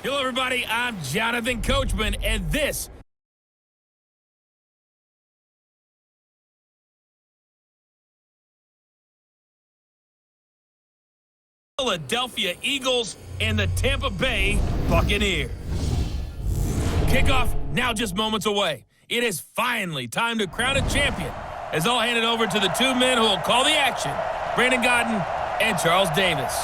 Hello, everybody. I'm Jonathan Coachman, and this Philadelphia Eagles and the Tampa Bay Buccaneers. Kickoff now just moments away. It is finally time to crown a champion, as I'll hand it over to the two men who will call the action, Brandon Gaudin and Charles Davis.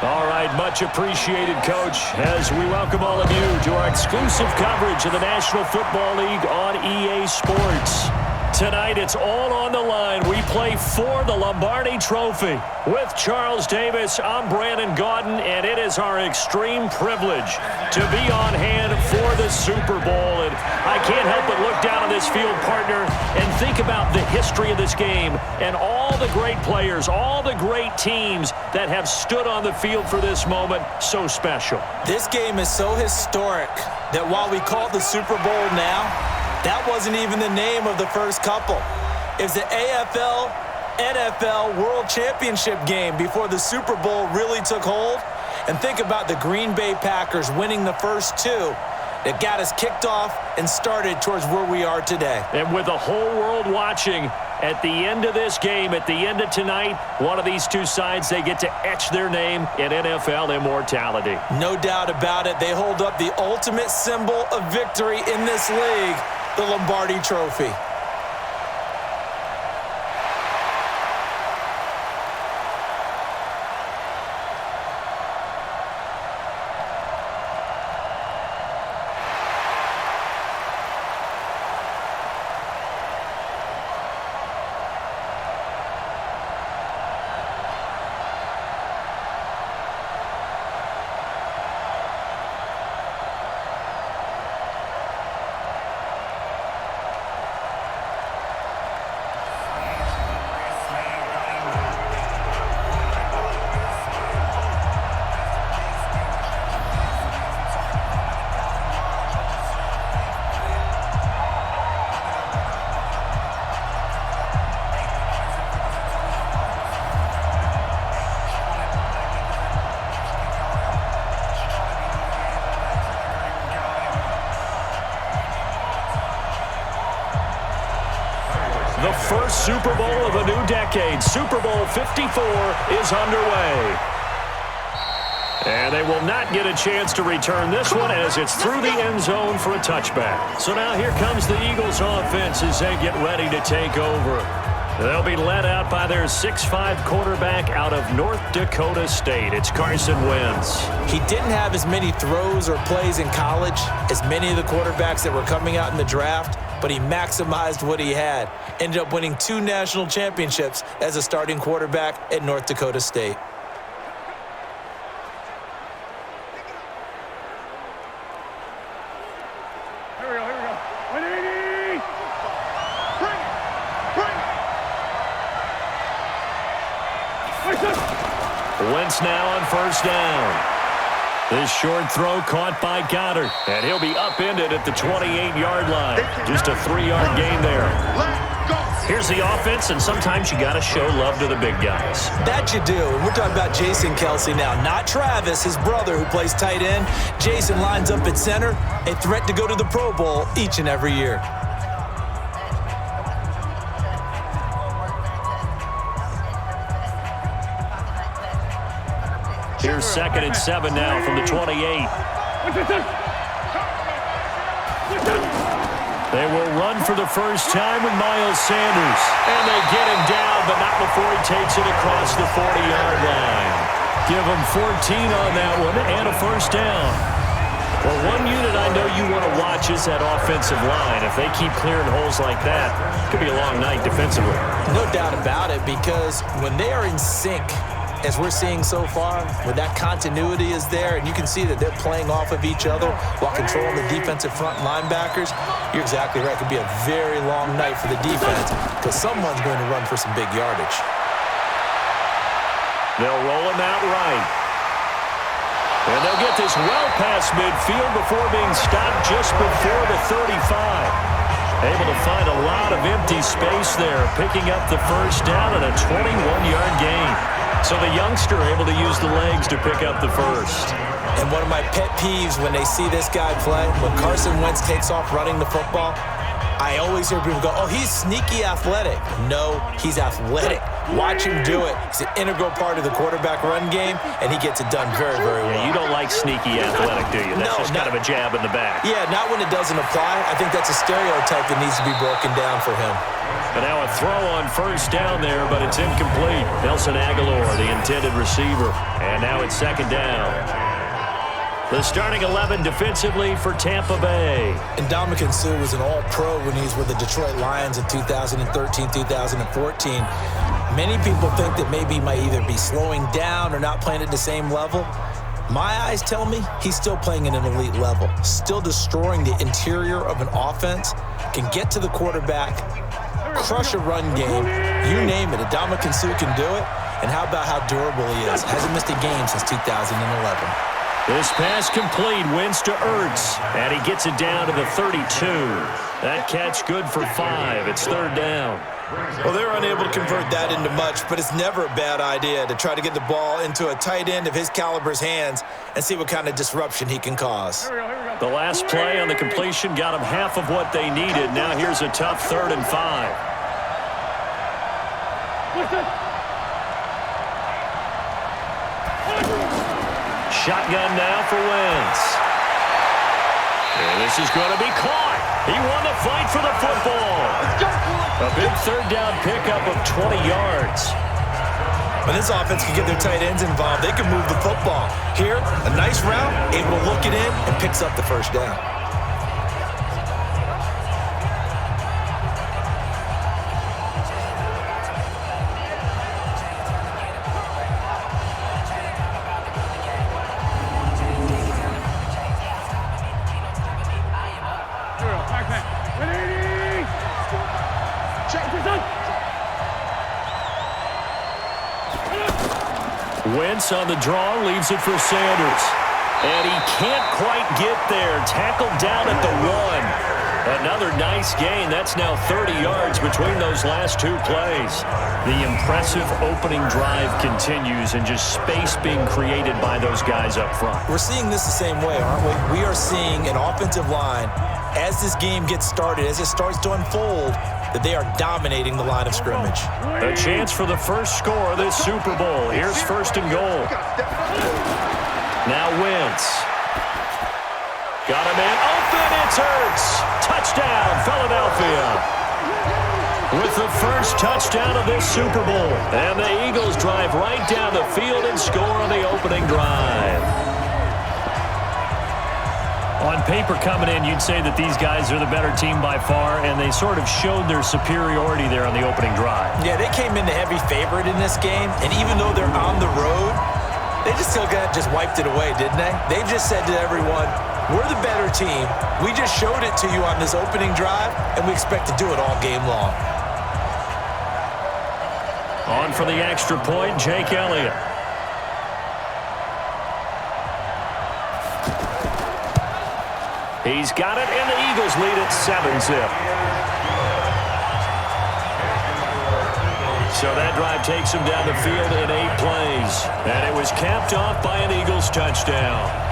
All right, much appreciated, Coach, as we welcome all of you to our exclusive coverage of the National Football League on EA Sports. Tonight, it's all on the line. We play for the Lombardi Trophy. With Charles Davis, I'm Brandon Gaudin, and it is our extreme privilege to be on hand for the Super Bowl. And I can't help but look down on this field, partner, and think about the history of this game and all the great players, all the great teams that have stood on the field for this moment. So special. This game is so historic that while we call it the Super Bowl now, that wasn't even the name of the first couple. It was the AFL, NFL World Championship game before the Super Bowl really took hold. And think about the Green Bay Packers winning the first two that got us kicked off and started towards where we are today. And with the whole world watching, at the end of this game, at the end of tonight, one of these two sides, they get to etch their name in NFL immortality. No doubt about it. They hold up the ultimate symbol of victory in this league, the Lombardi Trophy. The first Super Bowl of a new decade, Super Bowl 54, is underway. And they will not get a chance to return this one as it's through the end zone for a touchback. So now here comes the Eagles offense as they get ready to take over. They'll be led out by their 6'5" quarterback out of North Dakota State. It's Carson Wentz. He didn't have as many throws or plays in college as many of the quarterbacks that were coming out in the draft, but he maximized what he had. Ended up winning 2 national championships as a starting quarterback at North Dakota State. Wentz now on first down. This short throw caught by Goddard, and he'll be upended at the 28-yard line. Just a 3-yard gain there. Here's the offense, and sometimes you got to show love to the big guys. That you do. And we're talking about Jason Kelsey now, not Travis, his brother who plays tight end. Jason lines up at center, a threat to go to the Pro Bowl each and every year. Here's 2nd and 7 now from the 28. They will run for the first time with Miles Sanders. And they get him down, but not before he takes it across the 40-yard line. Give him 14 on that one and a first down. Well, one unit I know you want to watch is that offensive line. If they keep clearing holes like that, it could be a long night defensively. No doubt about it, because when they are in sync, as we're seeing so far, when that continuity is there, and you can see that they're playing off of each other while controlling the defensive front linebackers, you're exactly right. It could be a very long night for the defense because someone's going to run for some big yardage. They'll roll him out right. And they'll get this well past midfield before being stopped just before the 35. Able to find a lot of empty space there, picking up the first down and a 21-yard gain. So the youngster able to use the legs to pick up the first. And one of my pet peeves when they see this guy play, when Carson Wentz takes off running the football, I always hear people go, oh, he's sneaky athletic. No, he's athletic. Watch him do it. He's an integral part of the quarterback run game, and he gets it done very, very well. Yeah, you don't like sneaky athletic, do you? That's just kind of a jab in the back. Yeah, not when it doesn't apply. I think that's a stereotype that needs to be broken down for him. And now a throw on first down there, but it's incomplete. Nelson Aguilar, the intended receiver. And now it's second down. The starting 11 defensively for Tampa Bay. And Ndamukong Suh was an all-pro when he was with the Detroit Lions in 2013, 2014. Many people think that maybe he might either be slowing down or not playing at the same level. My eyes tell me he's still playing at an elite level, still destroying the interior of an offense, can get to the quarterback, crush a run game, you name it. Ndamukong Suh can do it. And how about how durable he is? Hasn't missed a game since 2011. This pass complete, Wentz to Ertz, and he gets it down to the 32. That catch good for 5. It's third down. Well, they're unable to convert that into much, but it's never a bad idea to try to get the ball into a tight end of his caliber's hands and see what kind of disruption he can cause. The last play on the completion got them half of what they needed. Now here's a tough 3rd and 5. Shotgun now for Wentz. And this is going to be caught. He won the fight for the football. A big third down pickup of 20 yards. When this offense can get their tight ends involved, they can move the football. Here, a nice route, able to look it in, and picks up the first down. Wentz on the draw, leaves it for Sanders. And he can't quite get there. Tackled down at the 1. Another nice gain. That's now 30 yards between those last 2 plays. The impressive opening drive continues and just space being created by those guys up front. We're seeing this the same way, aren't we? We are seeing an offensive line, as this game gets started, as it starts to unfold, that they are dominating the line of scrimmage. A chance for the first score of this Super Bowl. Here's 1st and goal. Now Wentz. Got him in. Open, it's Ertz. Touchdown, Philadelphia. With the first touchdown of this Super Bowl. And the Eagles drive right down the field and score on the opening drive. On paper coming in, you'd say that these guys are the better team by far, and they sort of showed their superiority there on the opening drive. Yeah, they came in the heavy favorite in this game, and even though they're on the road, they just still just wiped it away, didn't they? They just said to everyone, we're the better team. We just showed it to you on this opening drive, and we expect to do it all game long. On for the extra point, Jake Elliott. He's got it, and the Eagles lead at 7-zip. So that drive takes him down the field in 8 plays. And it was capped off by an Eagles touchdown.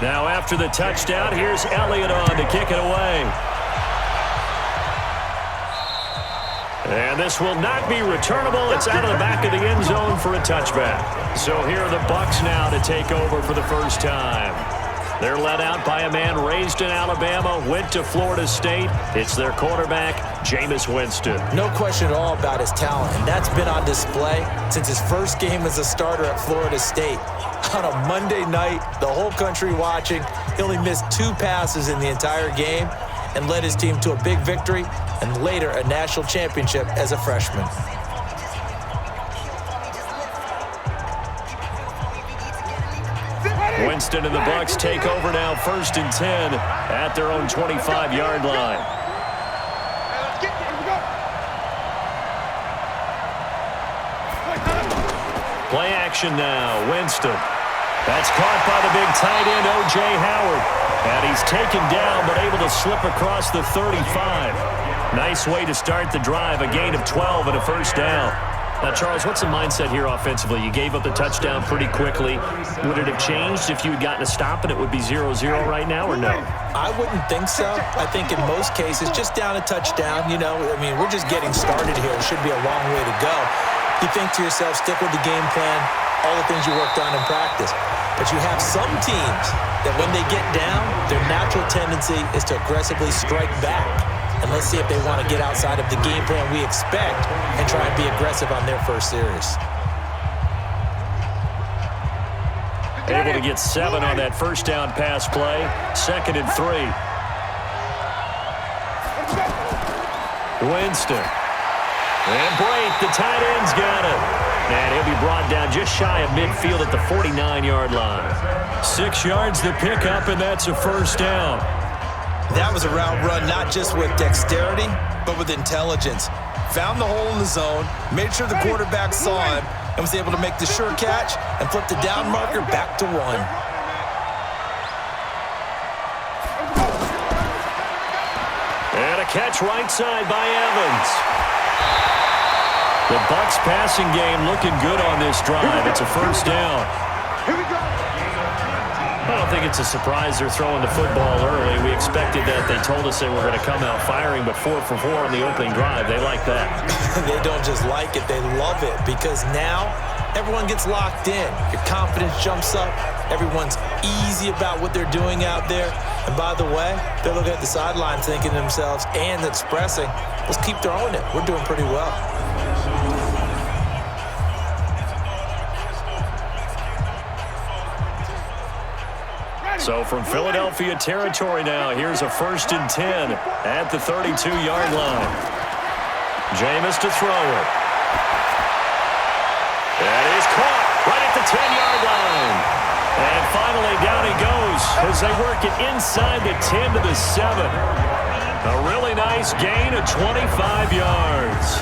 Now after the touchdown, here's Elliott on to kick it away. And this will not be returnable. It's out of the back of the end zone for a touchback. So here are the Bucs now to take over for the first time. They're led out by a man raised in Alabama, went to Florida State. It's their quarterback, Jameis Winston. No question at all about his talent, and that's been on display since his first game as a starter at Florida State. on a Monday night, the whole country watching. He only missed 2 passes in the entire game and led his team to a big victory and later a national championship as a freshman. Winston and the Bucs take over now, 1st and 10 at their own 25-yard line. Play action now, Winston. That's caught by the big tight end, O.J. Howard. And he's taken down, but able to slip across the 35. Nice way to start the drive, a gain of 12 and a 1st down. Now, Charles, what's the mindset here offensively? You gave up the touchdown pretty quickly. Would it have changed if you had gotten a stop and it would be 0-0 right now, or no? I wouldn't think so. I think in most cases, just down a touchdown, we're just getting started here. It should be a long way to go. You think to yourself, stick with the game plan, all the things you worked on in practice. But you have some teams that when they get down, their natural tendency is to aggressively strike back. And let's see if they want to get outside of the game plan we expect and try and be aggressive on their first series. Able to get 7 on that 1st down pass play. 2nd and 3. Winston. And Brate, the tight end's got it. And he'll be brought down just shy of midfield at the 49-yard line. 6 yards to pick up, and that's a 1st down. That was a route run not just with dexterity, but with intelligence. Found the hole in the zone, made sure the quarterback saw him, and was able to make the sure catch and flip the down marker back to 1. And a catch right side by Evans. The Bucs passing game looking good on this drive. It's a 1st down. I don't think it's a surprise they're throwing the football early. We expected that. They told us they were going to come out firing, but 4 for 4 on the opening drive. They like that. They don't just like it, they love it, because now everyone gets locked in. Your confidence jumps up. Everyone's easy about what they're doing out there. And by the way, they're looking at the sideline thinking to themselves and expressing, let's keep throwing it. We're doing pretty well. So from Philadelphia territory now, here's a 1st and 10 at the 32-yard line. Jameis to throw it. And he's caught right at the 10-yard line. And finally down he goes as they work it inside the 10 to the 7. A really nice gain of 25 yards.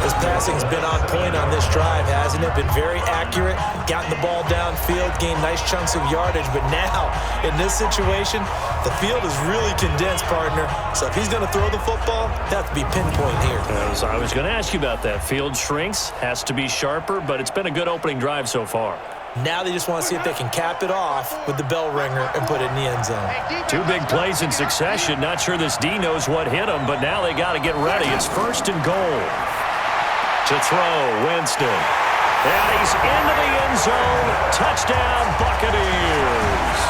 His passing's been on point on this drive, hasn't it? Been very accurate, gotten the ball downfield, gained nice chunks of yardage. But now, in this situation, the field is really condensed, partner. So if he's going to throw the football, that has to be pinpoint here. I was going to ask you about that. Field shrinks, has to be sharper, but it's been a good opening drive so far. Now they just want to see if they can cap it off with the bell ringer and put it in the end zone. 2 big plays in succession. Not sure this D knows what hit him, but now they got to get ready. It's 1st and goal. To throw, Winston. And he's into the end zone. Touchdown, Buccaneers.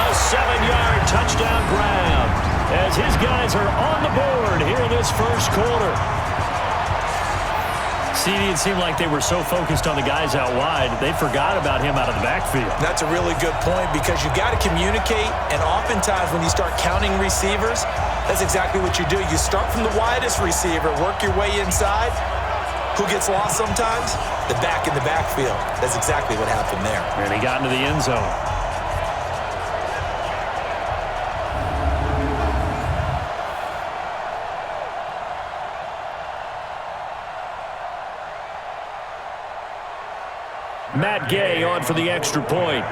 A 7-yard touchdown grab as his guys are on the board here in this 1st quarter. CD, it seemed like they were so focused on the guys out wide, they forgot about him out of the backfield. That's a really good point because you got to communicate, and oftentimes when you start counting receivers, that's exactly what you do. You start from the widest receiver, work your way inside. Who gets lost sometimes? The back in the backfield. That's exactly what happened there. And he got into the end zone. Matt Gay on for the extra point.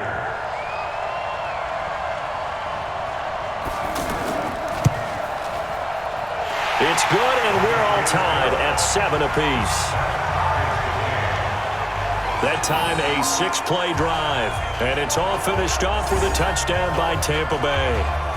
It's good, and we're all tied at 7 apiece. That time, a 6-play drive, and it's all finished off with a touchdown by Tampa Bay.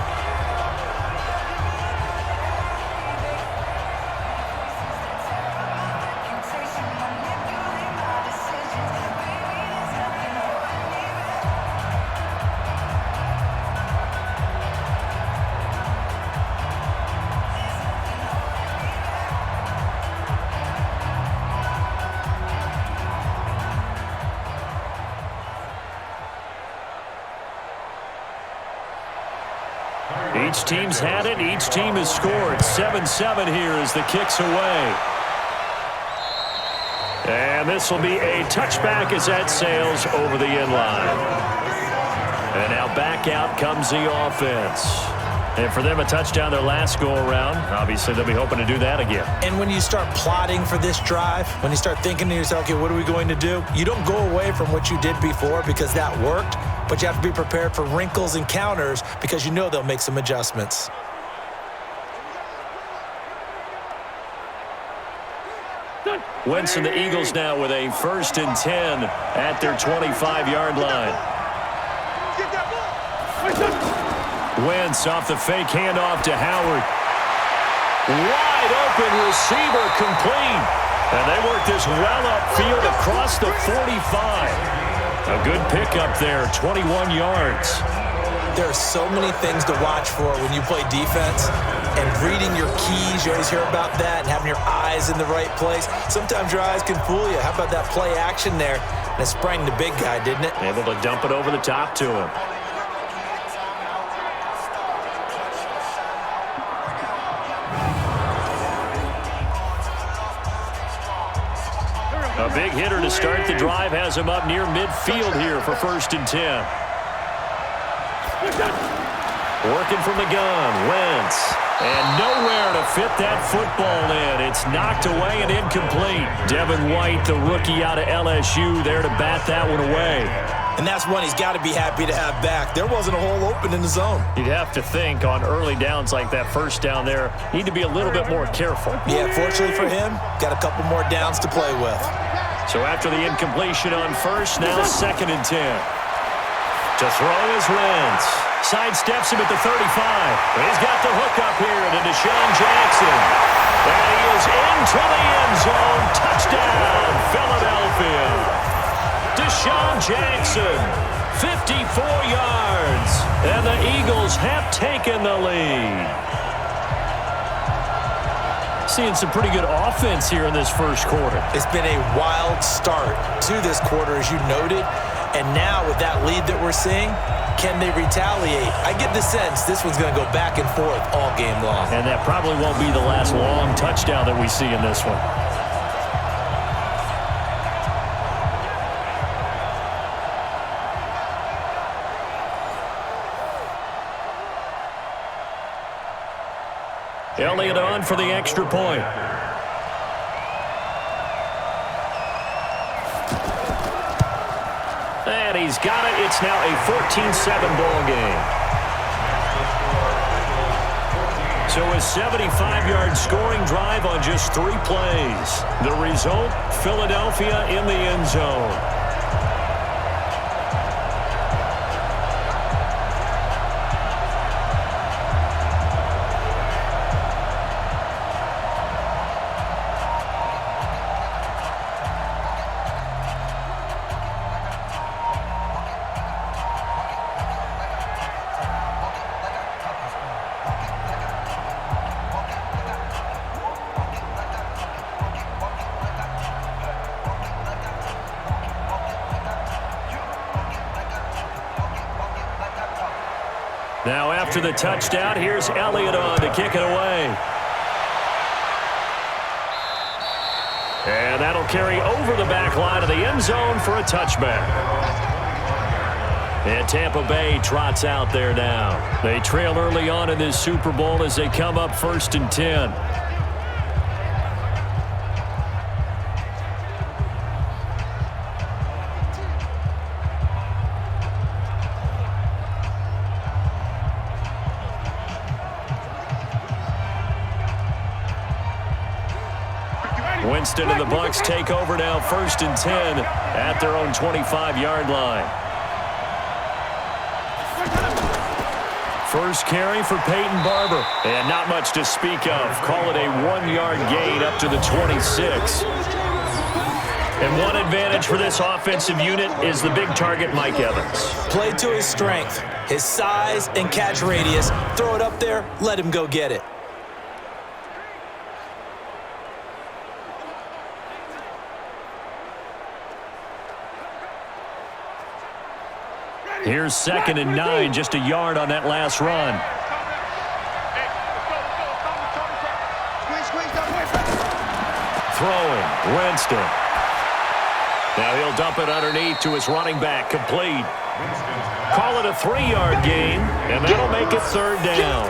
Each team's had it. Each team has scored. 7-7 here as the kick's away. And this will be a touchback as that sails over the end line. And now back out comes the offense. And for them, a touchdown their last go-around. Obviously, they'll be hoping to do that again. And when you start plotting for this drive, when you start thinking to yourself, okay, what are we going to do? You don't go away from what you did before because that worked, but you have to be prepared for wrinkles and counters because you know they'll make some adjustments. Wentz and the Eagles now with a 1st and 10 at their 25-yard line. Wentz off the fake handoff to Howard. Wide open receiver complete. And they work this well upfield across the 45. A good pickup there, 21 yards. There are so many things to watch for when you play defense. And reading your keys, you always hear about that, and having your eyes in the right place. Sometimes your eyes can fool you. How about that play action there? And it sprang the big guy, didn't it? Able to dump it over the top to him. A big hitter to start the drive has him up near midfield here for 1st and 10. Working from the gun, Wentz. And nowhere to fit that football in. It's knocked away and incomplete. Devin White, the rookie out of LSU, there to bat that one away. And that's one he's got to be happy to have back. There wasn't a hole open in the zone. You'd have to think on early downs like that first down there, need to be a little bit more careful. Yeah, fortunately for him, got a couple more downs to play with. So after the incompletion on first, now 2nd and 10. To throw is Wentz. Sidesteps him at the 35. He's got the hook up here to Deshaun Jackson. And he is into the end zone. Touchdown, Philadelphia. Deshaun Jackson, 54 yards. And the Eagles have taken the lead. Seeing some pretty good offense here in this first quarter. It's been a wild start to this quarter, as you noted. And now with that lead that we're seeing, can they retaliate? I get the sense this one's going to go back and forth all game long. And that probably won't be the last long touchdown that we see in this one. Elliott on for the extra point. And he's got it. It's now a 14-7 ball game. So a 75-yard scoring drive on just 3 plays. The result, Philadelphia in the end zone. Now after the touchdown, here's Elliott on to kick it away. And that'll carry over the back line of the end zone for a touchback. And Tampa Bay trots out there now. They trail early on in this Super Bowl as they come up 1st and 10. Winston and the Bucs take over now 1st and 10 at their own 25-yard line. First carry for Peyton Barber. And not much to speak of. Call it a 1-yard gain up to the 26. And one advantage for this offensive unit is the big target, Mike Evans. Play to his strength, his size and catch radius. Throw it up there, let him go get it. Here's 2nd and 9, just a yard on that last run. throwing. Winston. Now he'll dump it underneath to his running back. Complete. Call it a 3-yard gain, and that'll make it third down.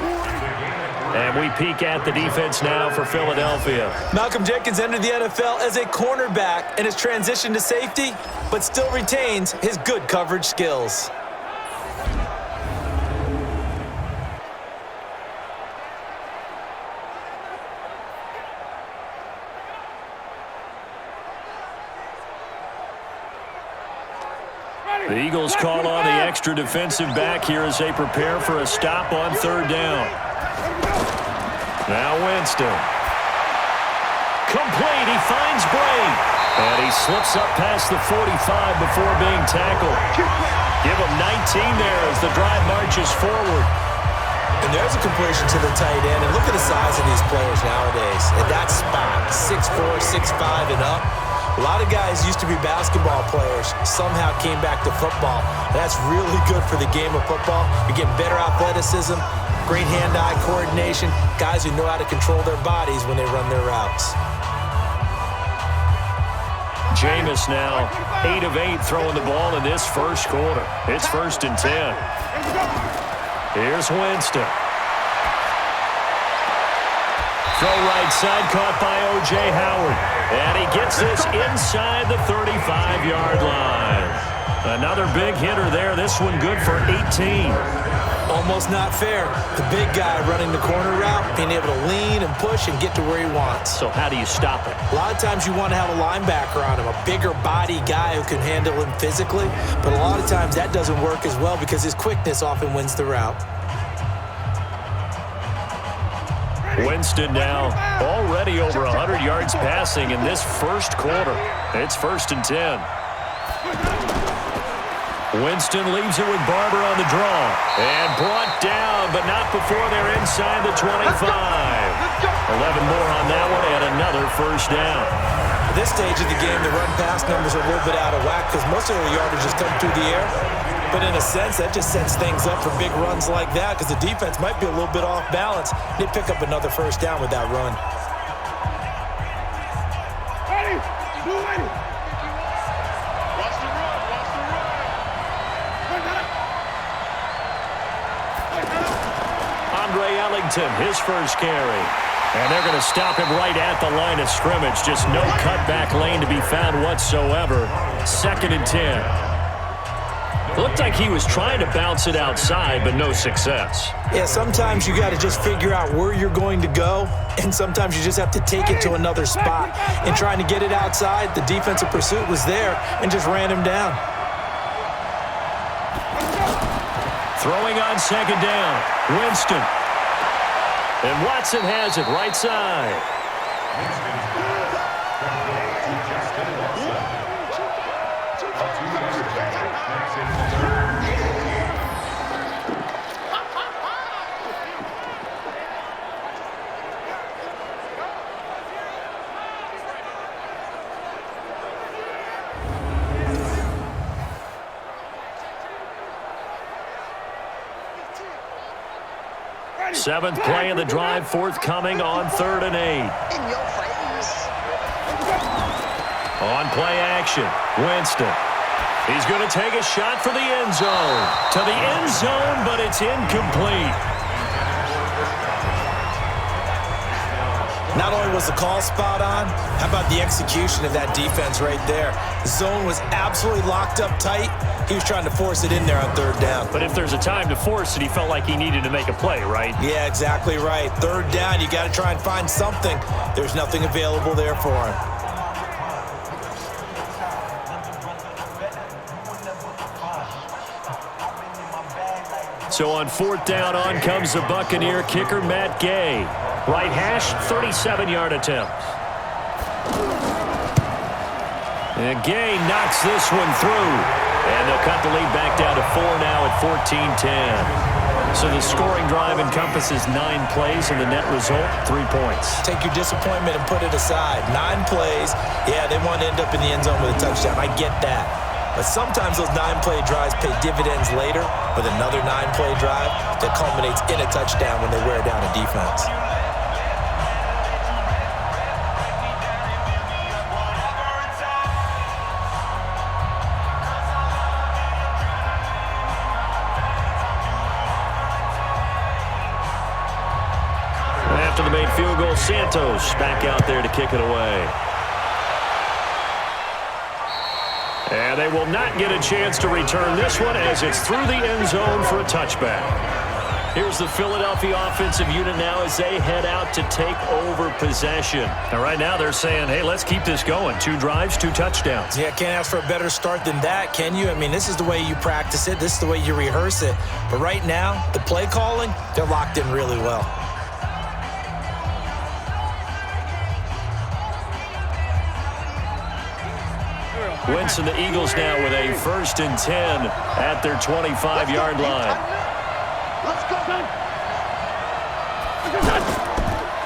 And we peek at the defense now for Philadelphia. Malcolm Jenkins entered the NFL as a cornerback and has transitioned to safety, but still retains his good coverage skills. The Eagles call on the extra defensive back here as they prepare for a stop on third down. Now Winston. Complete. He finds Bray. And he slips up past the 45 before being tackled. Give him 19 there as the drive marches forward. And there's a completion to the tight end. And look at the size of these players nowadays. At that spot, 6'4", 6'5", and up. A lot of guys used to be basketball players, somehow came back to football. That's really good for the game of football. You're getting better athleticism, great hand-eye coordination, guys who know how to control their bodies when they run their routes. Jameis now 8 of 8 throwing the ball in this first quarter. It's 1st and 10. Here's Winston. Throw right side, caught by O.J. Howard. And he gets this inside the 35-yard line. Another big hitter there. This one good for 18. Almost not fair. The big guy running the corner route, being able to lean and push and get to where he wants. So how do you stop it? A lot of times you want to have a linebacker on him, a bigger body guy who can handle him physically. But a lot of times that doesn't work as well because his quickness often wins the route. Winston now already over 100 yards passing in this first quarter. It's 1st and 10. Winston leaves it with Barber on the draw. And brought down, but not before they're inside the 25. 11 more on that one and another first down. At this stage of the game, the run-pass numbers are a little bit out of whack because most of the yardage is coming through the air. But in a sense, that just sets things up for big runs like that because the defense might be a little bit off balance. They pick up another first down with that run. Ready. Watch the run. Andre Ellington, his first carry. And they're going to stop him right at the line of scrimmage. Just no cutback lane to be found whatsoever. 2nd and 10. Looked like he was trying to bounce it outside, but no success. Yeah, sometimes you got to just figure out where you're going to go, and sometimes you just have to take it to another spot. And trying to get it outside, the defensive pursuit was there and just ran him down. Throwing on 2nd down, Winston. And Watson has it right side. Seventh play of the drive forthcoming on 3rd and 8. On play action, Winston. He's going to take a shot for the end zone. To the end zone, but it's incomplete. Not only was the call spot on, how about the execution of that defense right there? The zone was absolutely locked up tight. He was trying to force it in there on 3rd down. But if there's a time to force it, he felt like he needed to make a play, right? Yeah, exactly right. 3rd down, you got to try and find something. There's nothing available there for him. So on 4th down, on comes the Buccaneer kicker, Matt Gay. Right hash, 37-yard attempt. And Gay knocks this one through. And they'll cut the lead back down to 4 now at 14-10. So the scoring drive encompasses 9 plays, and the net result, 3 points. Take your disappointment and put it aside. 9 plays. Yeah, they want to end up in the end zone with a touchdown. I get that. But sometimes those 9-play drives pay dividends later with another 9-play drive that culminates in a touchdown when they wear down a defense. Dos Santos back out there to kick it away. And they will not get a chance to return this one as it's through the end zone for a touchback. Here's the Philadelphia offensive unit now as they head out to take over possession. And right now they're saying, hey, let's keep this going. 2 drives, 2 touchdowns. Yeah, can't ask for a better start than that, can you? I mean, this is the way you practice it. This is the way you rehearse it. But right now, the play calling, they're locked in really well. Wentz and the Eagles now with a 1st and 10 at their 25-yard line.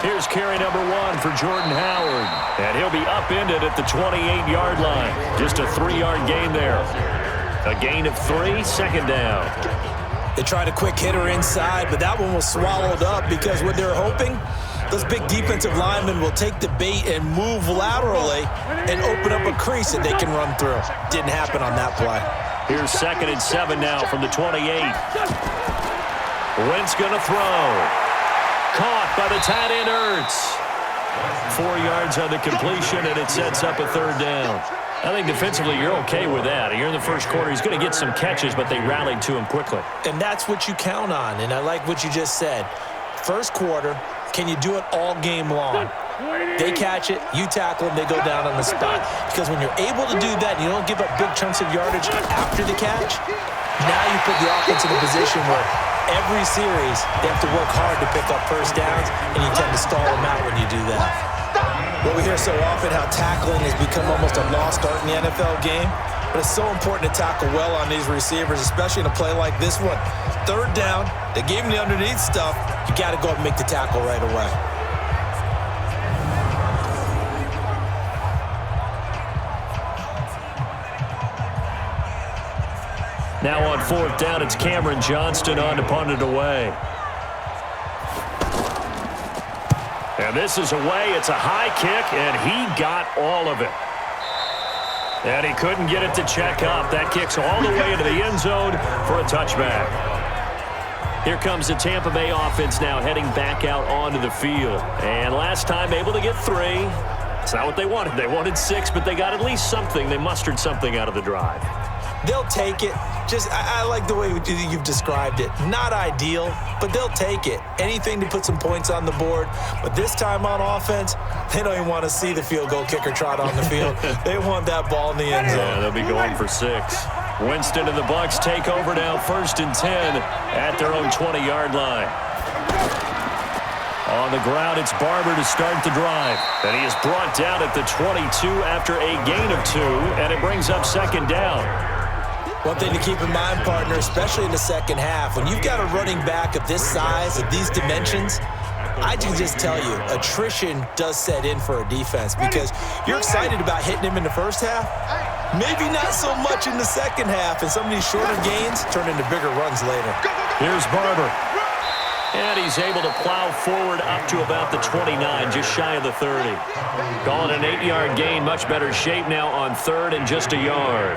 Here's carry number 1 for Jordan Howard. And he'll be upended at the 28-yard line. Just a 3-yard gain there. A gain of 3, 2nd down. They tried a quick hitter inside, but that one was swallowed up because what they're hoping, those big defensive linemen will take the bait and move laterally and open up a crease that they can run through. Didn't happen on that play. Here's 2nd and 7 now from the 28. Wentz going to throw. Caught by the tight end, Ertz. 4 yards on the completion, and it sets up a 3rd down. I think defensively you're okay with that. Here in the first quarter, he's going to get some catches, but they rallied to him quickly. And that's what you count on, and I like what you just said. First quarter, can you do it all game long? They catch it, you tackle them, they go down on the spot. Because when you're able to do that and you don't give up big chunks of yardage after the catch, now you put the offense in a position where every series they have to work hard to pick up first downs, and you tend to stall them out when you do that. Well, we hear so often how tackling has become almost a lost art in the NFL game, but it's so important to tackle well on these receivers, especially in a play like this one. 3rd down, they gave him the underneath stuff. You got to go up and make the tackle right away. Now on 4th down, it's Cameron Johnston on to punt it away. And this is away. It's a high kick, and he got all of it. And he couldn't get it to check up. That kicks all the way into the end zone for a touchback. Here comes the Tampa Bay offense now heading back out onto the field. And last time able to get 3. It's not what they wanted. They wanted 6, but they got at least something. They mustered something out of the drive. They'll take it. I like the way you've described it. Not ideal, but they'll take it. Anything to put some points on the board. But this time on offense, they don't even want to see the field goal kicker trot on the field. They want that ball in the end zone. Yeah, they'll be going for 6. Winston and the Bucs take over now, 1st and 10 at their own 20-yard line. On the ground, it's Barber to start the drive. And he is brought down at the 22 after a gain of 2, and it brings up 2nd down. One thing to keep in mind, partner, especially in the second half, when you've got a running back of this size, of these dimensions, I can just tell you, attrition does set in for a defense because you're excited about hitting him in the first half, maybe not so much in the second half, and some of these shorter gains turn into bigger runs later. Here's Barber. And he's able to plow forward up to about the 29, just shy of the 30. Calling an 8-yard gain, much better shape now on 3rd and just a yard.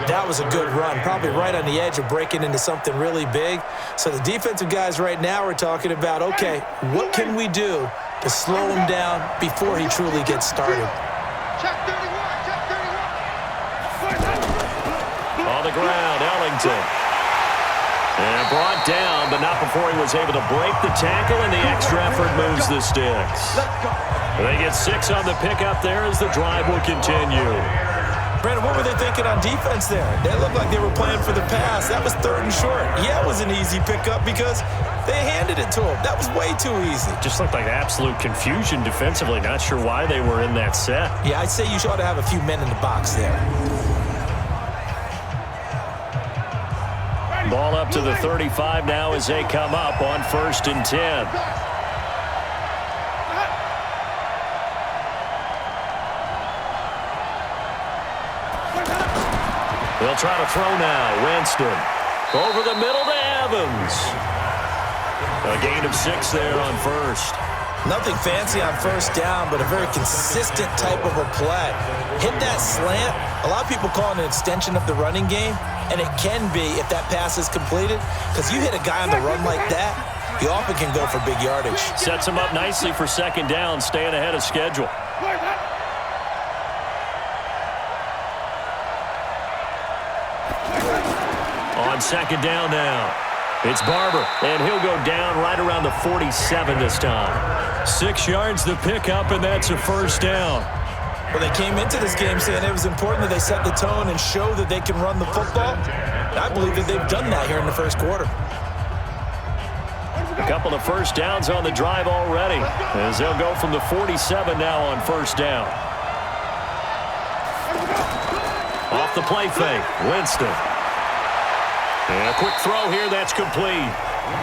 That was a good run, probably right on the edge of breaking into something really big. So the defensive guys right now are talking about, okay, what can we do to slow him down before he truly gets started? On the ground, Ellington. And brought down, but not before he was able to break the tackle, and the extra effort moves the sticks. They get 6 on the pickup there as the drive will continue. Brandon, what were they thinking on defense there? They looked like they were playing for the pass. That was 3rd and short. Yeah, it was an easy pickup because they handed it to him. That was way too easy. Just looked like absolute confusion defensively. Not sure why they were in that set. Yeah, I'd say you ought to have a few men in the box there. Ball up to the 35 now as they come up on 1st and 10. They'll try to throw now. Winston over the middle to Evans. A gain of 6 there on 1st. Nothing fancy on 1st down, but a very consistent type of a play. Hit that slant. A lot of people call it an extension of the running game, and it can be if that pass is completed, because you hit a guy on the run like that, he often can go for big yardage. Sets him up nicely for second down, staying ahead of schedule. On second down now, it's Barber, and he'll go down right around the 47 this time. 6 yards the pickup, and that's a first down. Well, they came into this game saying it was important that they set the tone and show that they can run the football. And I believe that they've done that here in the first quarter. A couple of first downs on the drive already, as they'll go from the 47 now on first down. Off the play fake, Winston. And a quick throw here, that's complete.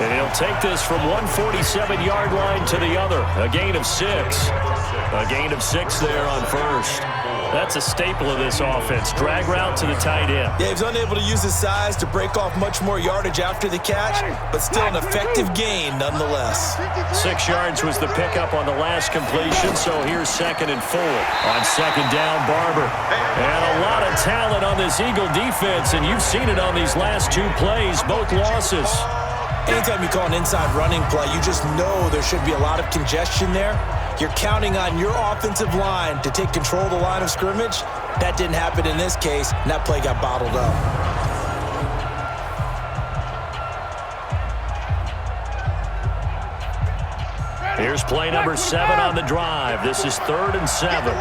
And he'll take this from 147-yard line to the other. A gain of 6. A gain of 6 there on first. That's a staple of this offense. Drag route to the tight end. Yeah, he was unable to use his size to break off much more yardage after the catch, but still an effective gain nonetheless. 6 yards was the pickup on the last completion, so here's 2nd and 4. On second down, Barber. And a lot of talent on this Eagle defense, and you've seen it on these last 2 plays, both losses. Anytime you call an inside running play, you just know there should be a lot of congestion there. You're counting on your offensive line to take control of the line of scrimmage. That didn't happen in this case, and that play got bottled up. Here's play number 7 on the drive. This is 3rd and 7.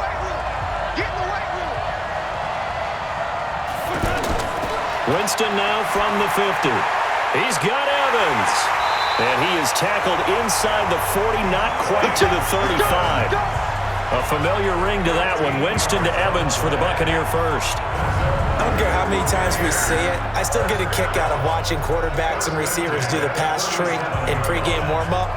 Winston now from the 50. He's got Evans. And he is tackled inside the 40, not quite to the 35. A familiar ring to that one. Winston to Evans for the Buccaneer first. I don't care how many times we see it. I still get a kick out of watching quarterbacks and receivers do the pass tree in pregame warm-up.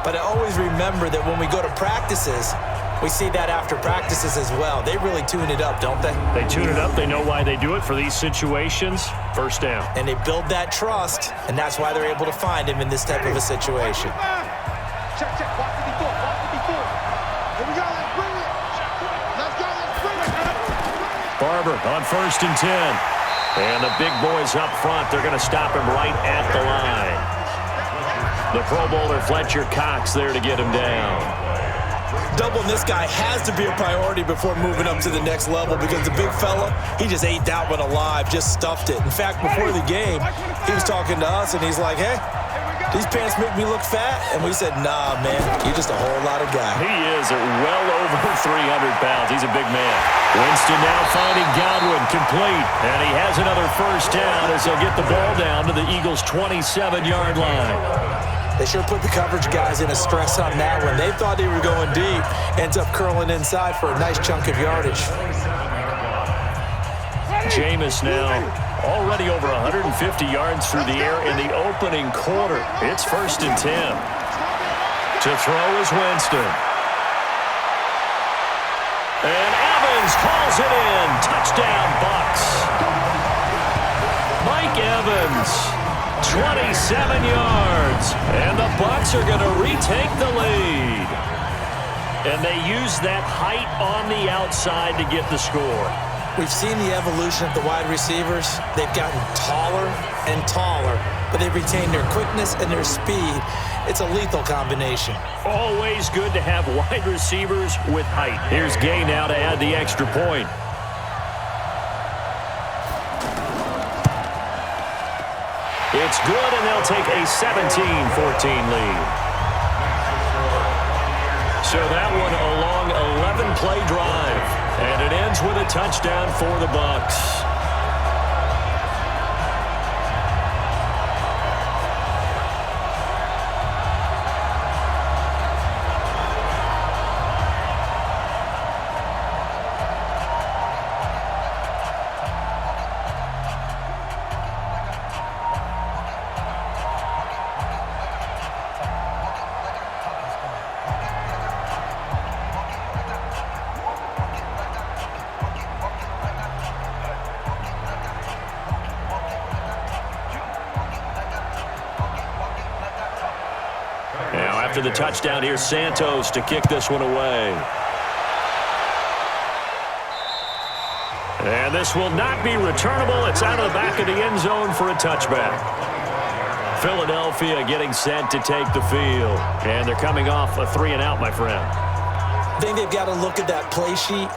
But I always remember that when we go to practices, we see that after practices as well. They really tune it up, don't they? They tune it up. They know why they do it for these situations. First down. And they build that trust, and that's why they're able to find him in this type of a situation. Check. Watch the before. Here we go. Let's bring it. Let's go. Barber on 1st and 10. And the big boys up front. They're going to stop him right at the line. The Pro Bowler Fletcher Cox there to get him down. Doubling this guy has to be a priority before moving up to the next level because the big fella, he just ate that one alive, just stuffed it. In fact, before the game, he was talking to us, and he's like, hey, these pants make me look fat? And we said, nah, man, you're just a whole lot of guy. He is at well over 300 pounds. He's a big man. Winston now finding Godwin complete, and he has another first down as they'll get the ball down to the Eagles' 27-yard line. They sure put the coverage guys in a stress on that one. They thought they were going deep. Ends up curling inside for a nice chunk of yardage. Jameis now already over 150 yards through the air in the opening quarter. It's 1st and 10. To throw is Winston. And Evans calls it in. Touchdown, Bucs. Mike Evans. 27 yards, and the Bucs are going to retake the lead. And they use that height on the outside to get the score. We've seen the evolution of the wide receivers. They've gotten taller and taller, but they've retained their quickness and their speed. It's a lethal combination. Always good to have wide receivers with height. Here's Gay now to add the extra point. It's good, and they'll take a 17-14 lead. So that one a long 11-play drive, and it ends with a touchdown for the Bucs. After the touchdown, here's Santos to kick this one away. And this will not be returnable. It's out of the back of the end zone for a touchback. Philadelphia getting set to take the field. And they're coming off a 3-and-out, my friend. I think they've got to look at that play sheet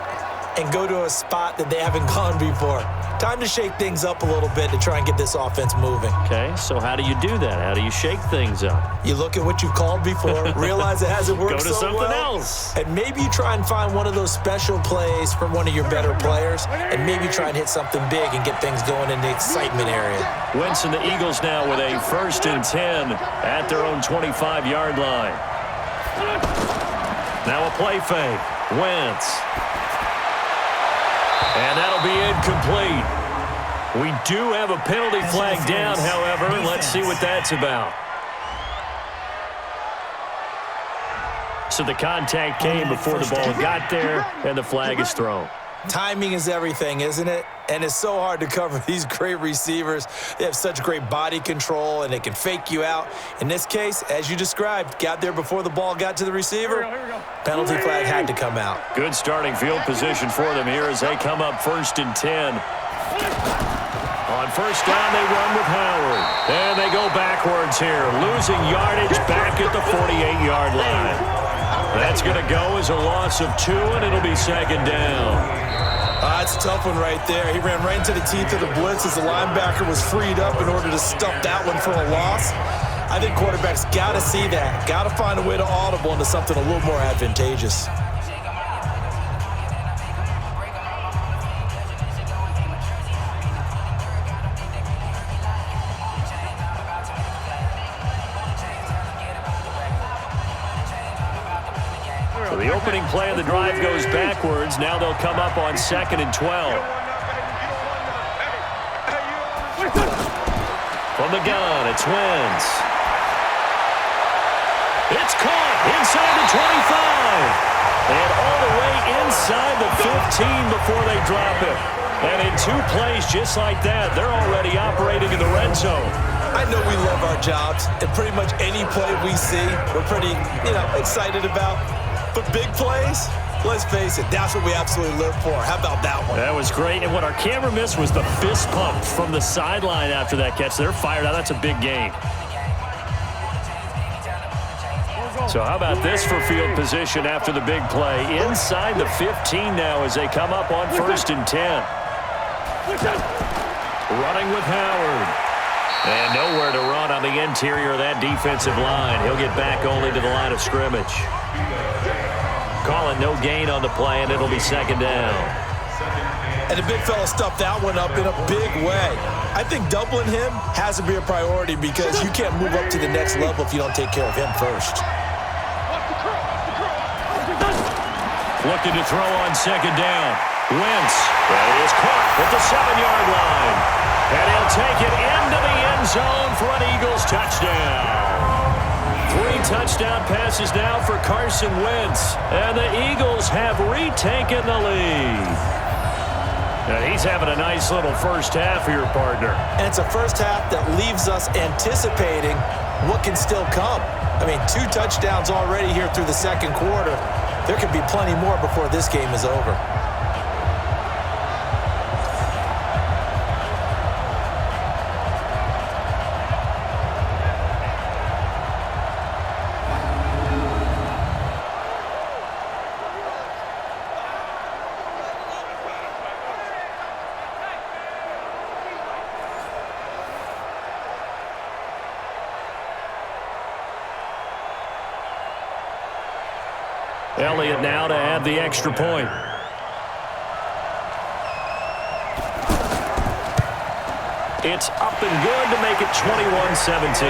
and go to a spot that they haven't gone before. Time to shake things up a little bit to try and get this offense moving. Okay, so how do you do that? How do you shake things up? You look at what you've called before, realize it hasn't worked so well. Go to something else. And maybe you try and find one of those special plays from one of your better players, and maybe try and hit something big and get things going in the excitement area. Wentz and the Eagles now with a 1st and 10 at their own 25-yard line. Now a play fake. Wentz. And that'll be incomplete. We do have a penalty flag down, however. Let's see what that's about. So the contact came before the ball got there, and the flag is thrown. Timing is everything, isn't it? And it's so hard to cover these great receivers. They have such great body control, and they can fake you out. In this case, as you described, got there before the ball got to the receiver. Penalty flag had to come out. Good starting field position for them here as they come up 1st and 10. On 1st down, they run with Howard. And they go backwards here, losing yardage back at the 48-yard line. That's going to go as a loss of 2, and it'll be 2nd down. That's a tough one right there. He ran right into the teeth of the blitz as the linebacker was freed up in order to stuff that one for a loss. I think quarterbacks got to see that. Got to find a way to audible into something a little more advantageous. So the opening play of the drive goes backwards. Now they'll come up on 2nd and 12. From the gun, it's Wentz. It's caught inside the 25. And all the way inside the 15 before they drop it. And in 2 plays just like that, they're already operating in the red zone. I know we love our jobs, and pretty much any play we see, we're pretty, excited about. But big plays, let's face it, that's what we absolutely live for. How about that one? That was great. And what our camera missed was the fist pump from the sideline after that catch. They're fired out. That's a big gain. So how about this for field position after the big play? Inside the 15 now as they come up on 1st and 10. Running with Howard. And nowhere to run on the interior of that defensive line. He'll get back only to the line of scrimmage. Calling no gain on the play, and it'll be 2nd down. And the big fella stuffed that one up in a big way. I think doubling him has to be a priority because you can't move up to the next level if you don't take care of him first. Looking to throw on 2nd down. Wentz. That is caught at the 7-yard line. And he'll take it into the end zone for an Eagles touchdown. 3 touchdown passes now for Carson Wentz. And the Eagles have retaken the lead. And he's having a nice little first half here, partner. And it's a first half that leaves us anticipating what can still come. I mean, 2 touchdowns already here through the 2nd quarter. There could be plenty more before this game is over. Elliott now to add the extra point. It's up and good to make it 21-17.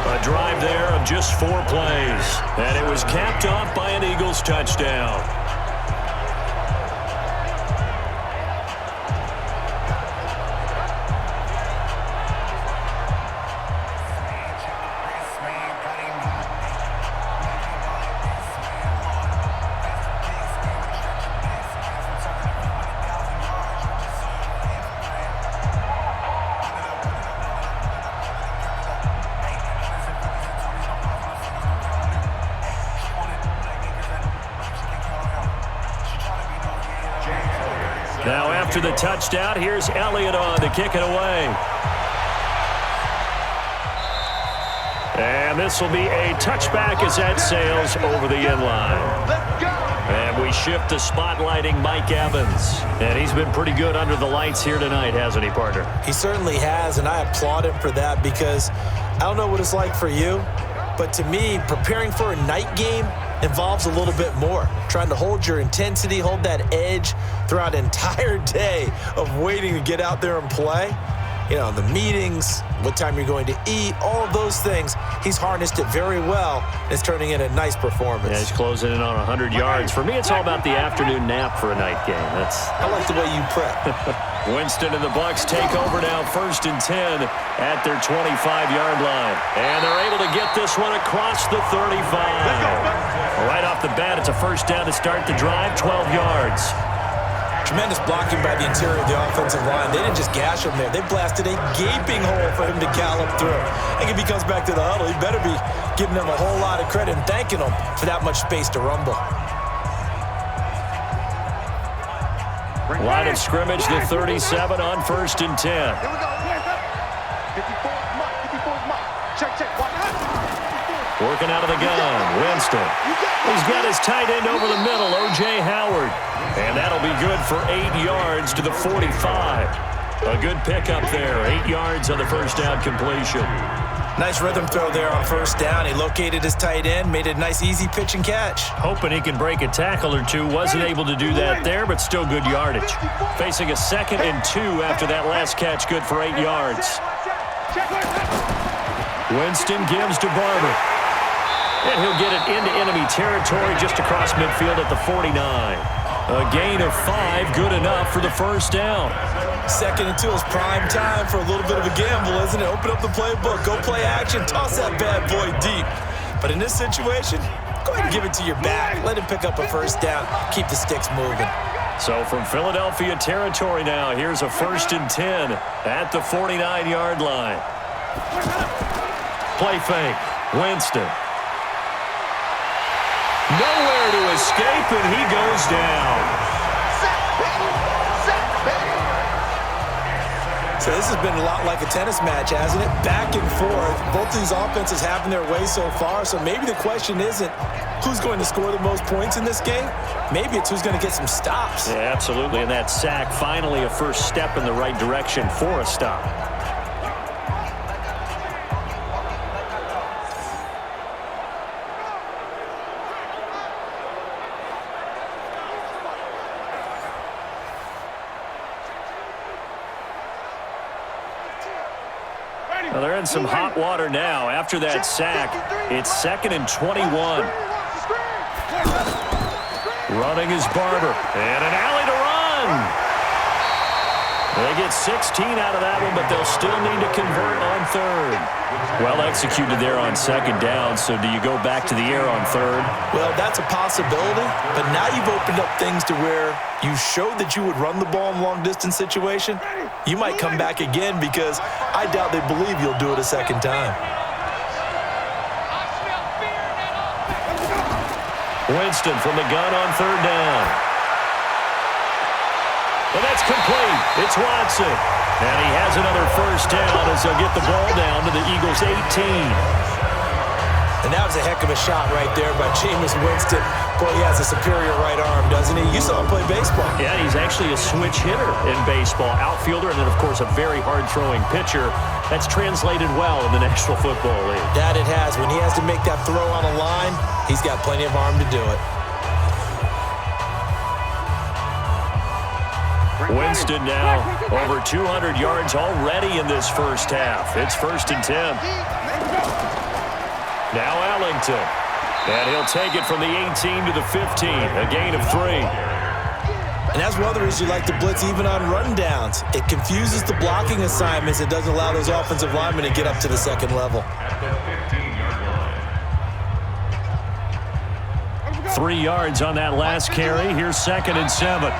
A drive there of just 4 plays. And it was capped off by an Eagles touchdown. after the touchdown, here's Elliott on to kick it away. And this will be a touchback as that sails over the end line. Let's go. And we shift to spotlighting Mike Evans. And he's been pretty good under the lights here tonight, hasn't he, partner? He certainly has, and I applaud him for that because I don't know what it's like for you, but to me, preparing for a night game involves a little bit more. Trying to hold your intensity, hold that edge throughout an entire day of waiting to get out there and play. You know, the meetings, what time you're going to eat, all of those things. He's harnessed it very well. It's turning in a nice performance. Yeah, he's closing in on 100 yards. For me, it's all about the afternoon nap for a night game. I like the way you prep. Winston and the Bucs take over now, 1st and 10 at their 25-yard line. And they're able to get this one across the 35. Right off the bat, it's a first down to start the drive, 12 yards. Tremendous blocking by the interior of the offensive line. They didn't just gash him there. They blasted a gaping hole for him to gallop through. I think if he comes back to the huddle, he better be giving them a whole lot of credit and thanking them for that much space to rumble. Line of scrimmage, the 37 on 1st and 10. Here we go. 54's Mike. 54's Mike. Check. Watch out. Working out of the gun, Winston. He's got his tight end over the middle, O.J. Howard. And that'll be good for 8 yards to the 45. A good pickup there, 8 yards on the first down completion. Nice rhythm throw there on 1st down. He located his tight end, made a nice easy pitch and catch. Hoping he can break a tackle or two. Wasn't able to do that there, but still good yardage. Facing a 2nd and 2 after that last catch, good for 8 yards. Winston gives to Barber. And he'll get it into enemy territory just across midfield at the 49. A gain of 5, good enough for the first down. 2nd and 2 is prime time for a little bit of a gamble, isn't it? Open up the playbook, go play action, toss that bad boy deep. But in this situation, go ahead and give it to your back. Let him pick up a first down, keep the sticks moving. So from Philadelphia territory now, here's a 1st and 10 at the 49-yard line. Play fake, Winston. Nowhere to escape, and he goes down. So this has been a lot like a tennis match, hasn't it? Back and forth. Both of these offenses having their way so far, so maybe the question isn't who's going to score the most points in this game. Maybe it's who's going to get some stops. Yeah, absolutely, and that sack, finally a first step in the right direction for a stop. Well, they're in some hot water now. After that sack, it's 2nd and 21. Running is Barber. And an alley to run. They get 16 out of that one, but they'll still need to convert on 3rd. Well executed there on 2nd down, so do you go back to the air on 3rd? Well, that's a possibility, but now you've opened up things to where you showed that you would run the ball in long-distance situation. You might come back again because I doubt they believe you'll do it a 2nd time. Winston from the gun on 3rd down. And that's complete. It's Watson. And he has another first down as they'll get the ball down to the Eagles' 18. And that was a heck of a shot right there by Jameis Winston. Boy, he has a superior right arm, doesn't he? You saw him play baseball. Yeah, he's actually a switch hitter in baseball. Outfielder and then, of course, a very hard-throwing pitcher. That's translated well in the National Football League. That it has. When he has to make that throw on a line, he's got plenty of arm to do it. Winston now over 200 yards already in this first half. It's 1st and 10. Now Allington. And he'll take it from the 18 to the 15. A gain of 3. And that's one of the reasons you like to blitz even on rundowns. It confuses the blocking assignments. It doesn't allow those offensive linemen to get up to the 2nd level. 3 yards on that last carry. Here's 2nd and 7.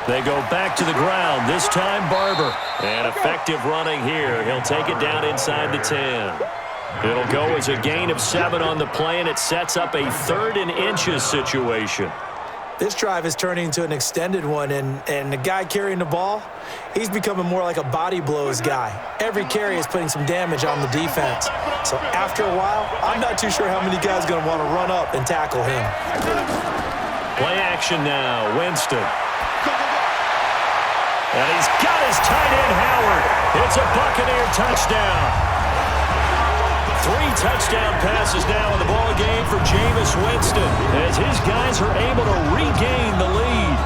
They go back to the ground. This time Barber. And effective running here. He'll take it down inside the 10. It'll go as a gain of 7 on the play, and it sets up a 3rd and inches situation. This drive is turning into an extended one, and the guy carrying the ball, he's becoming more like a body blows guy. Every carry is putting some damage on the defense. So after a while, I'm not too sure how many guys are going to want to run up and tackle him. Play action now, Winston. And he's got his tight end, Howard. It's a Buccaneer touchdown. 3 touchdown passes now in the ball game for Jameis Winston as his guys are able to regain the lead.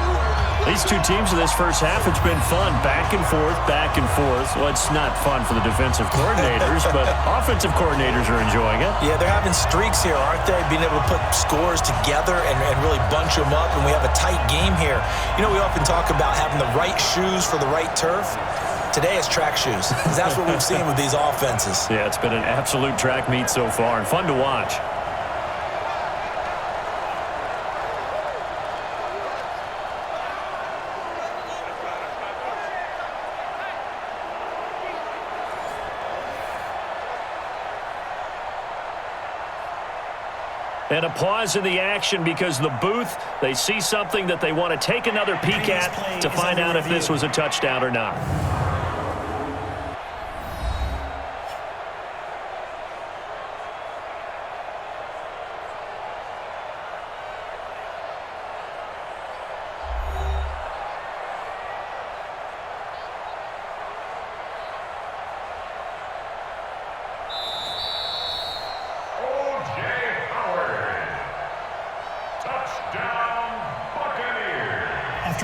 These two teams in this first half, it's been fun. Back and forth, back and forth. Well, it's not fun for the defensive coordinators, but offensive coordinators are enjoying it. Yeah, they're having streaks here, aren't they? Being able to put scores together and really bunch them up, and we have a tight game here. You know, we often talk about having the right shoes for the right turf. Today is track shoes. That's what we've seen with these offenses. Yeah, it's been an absolute track meet so far and fun to watch. And a pause in the action because the booth, they see something that they want to take another peek at to find out if this was a touchdown or not.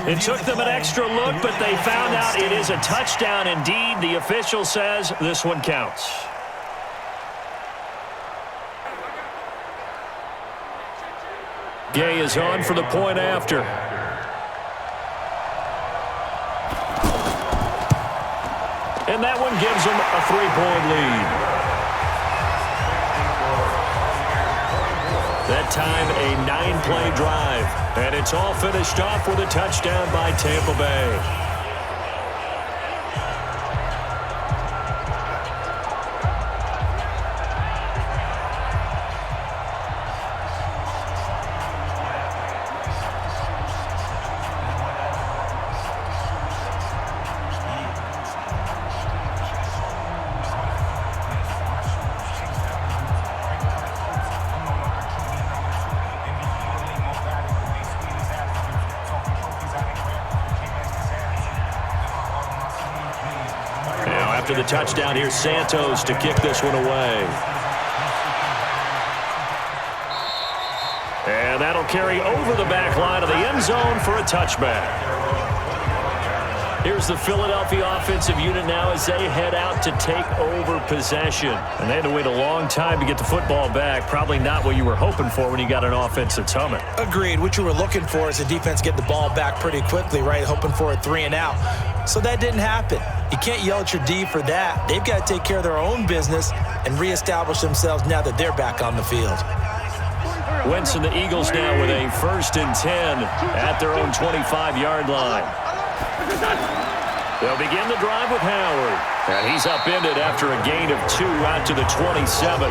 It took them an extra look, but they found out it is a touchdown indeed. The official says this one counts. Gay is on for the point after. And that one gives them a 3-point lead. That time, a 9-play drive. And it's all finished off with a touchdown by Tampa Bay. After the touchdown, here's Santos to kick this one away. And that'll carry over the back line of the end zone for a touchback. Here's the Philadelphia offensive unit now as they head out to take over possession. And they had to wait a long time to get the football back. Probably not what you were hoping for when you got an offense that's humming. Agreed. What you were looking for is the defense get the ball back pretty quickly, right? Hoping for a 3-and-out. So that didn't happen. You can't yell at your D for that. They've got to take care of their own business and reestablish themselves now that they're back on the field. Wentz and the Eagles now with a 1st and 10 at their own 25-yard line. They'll begin the drive with Howard. And he's upended after a gain of 2 out to the 27.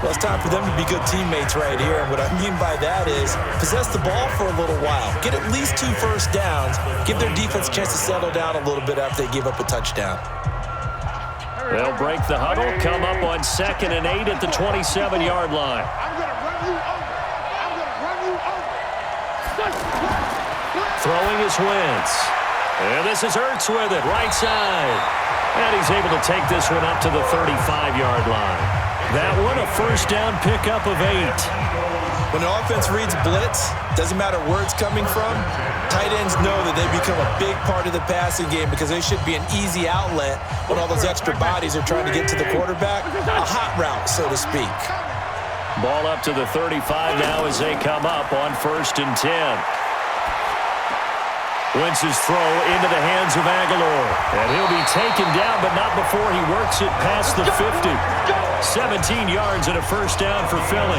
Well, it's time for them to be good teammates right here. And what I mean by that is possess the ball for a little while. Get at least 2 first downs. Give their defense a chance to settle down a little bit after they give up a touchdown. They'll break the huddle, come up on 2nd and 8 at the 27-yard line. I'm going to run you over. I'm going to run you over. Throwing is Wentz. And this is Ertz with it, right side. And he's able to take this one up to the 35-yard line. That one, a 1st down pickup of 8. When an offense reads blitz, doesn't matter where it's coming from, tight ends know that they become a big part of the passing game because they should be an easy outlet when all those extra bodies are trying to get to the quarterback. A hot route, so to speak. Ball up to the 35 now as they come up on 1st and 10. Wentz's throw into the hands of Aguilar. And he'll be taken down, but not before he works it past the 50. 17 yards and a 1st down for Philly.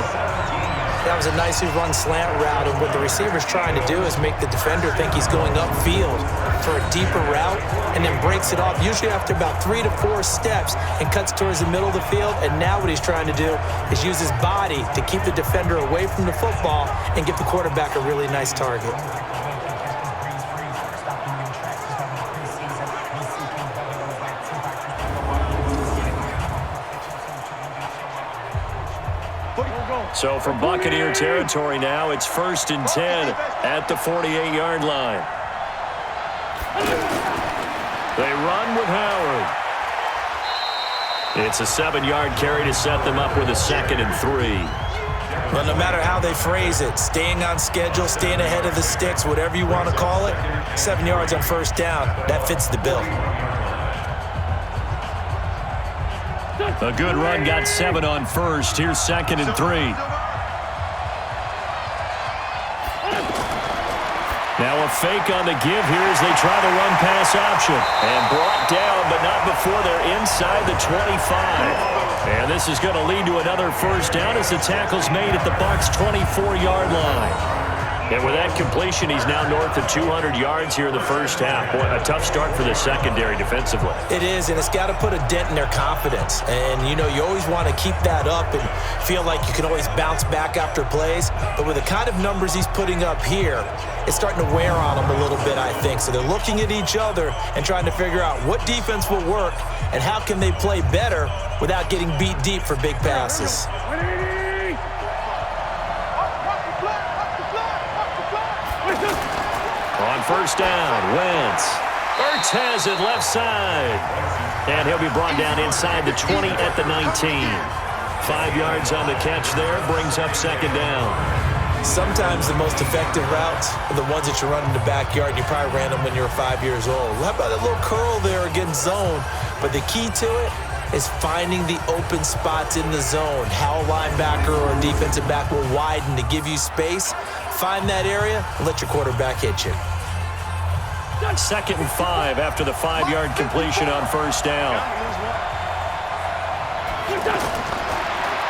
That was a nicely run slant route, and what the receiver's trying to do is make the defender think he's going upfield for a deeper route and then breaks it off, usually after about 3 to 4 steps, and cuts towards the middle of the field. And now what he's trying to do is use his body to keep the defender away from the football and give the quarterback a really nice target. So from Buccaneer territory now, it's 1st and 10 at the 48-yard line. They run with Howard. It's a 7-yard carry to set them up with a 2nd and 3. Well, no matter how they phrase it, staying on schedule, staying ahead of the sticks, whatever you want to call it, 7 yards on 1st down, that fits the bill. A good run got 7 on 1st. Here's 2nd and 3. Now a fake on the give here as they try the run-pass option. And brought down, but not before they're inside the 25. And this is going to lead to another 1st down as the tackle's made at the Bucs' 24-yard line. And with that completion, he's now north of 200 yards here in the 1st half. Boy, a tough start for the secondary defensively. It is, and it's got to put a dent in their confidence. And, you know, you always want to keep that up and feel like you can always bounce back after plays. But with the kind of numbers he's putting up here, it's starting to wear on them a little bit, I think. So they're looking at each other and trying to figure out what defense will work and how can they play better without getting beat deep for big passes. On 1st down, Wentz. Ertz has it left side. And he'll be brought down inside the 20 at the 19. 5 yards on the catch there, brings up 2nd down. Sometimes the most effective routes are the ones that you run in the backyard. You probably ran them when you were 5 years old. How about a little curl there against zone? But the key to it is finding the open spots in the zone. How a linebacker or a defensive back will widen to give you space. Find that area and let your quarterback hit you. 2nd and 5 after the 5-yard completion on 1st down.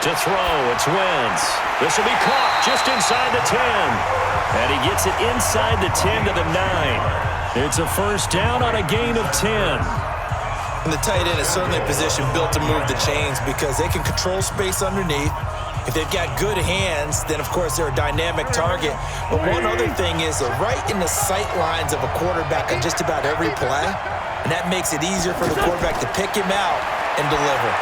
To throw, it's Wentz. This will be caught just inside the 10. And he gets it inside the 10 to the 9. It's a 1st down on a gain of 10. And the tight end is certainly a position built to move the chains because they can control space underneath. If they've got good hands, then, of course, they're a dynamic target. But one other thing is they're right in the sight lines of a quarterback on just about every play, and that makes it easier for the quarterback to pick him out and deliver.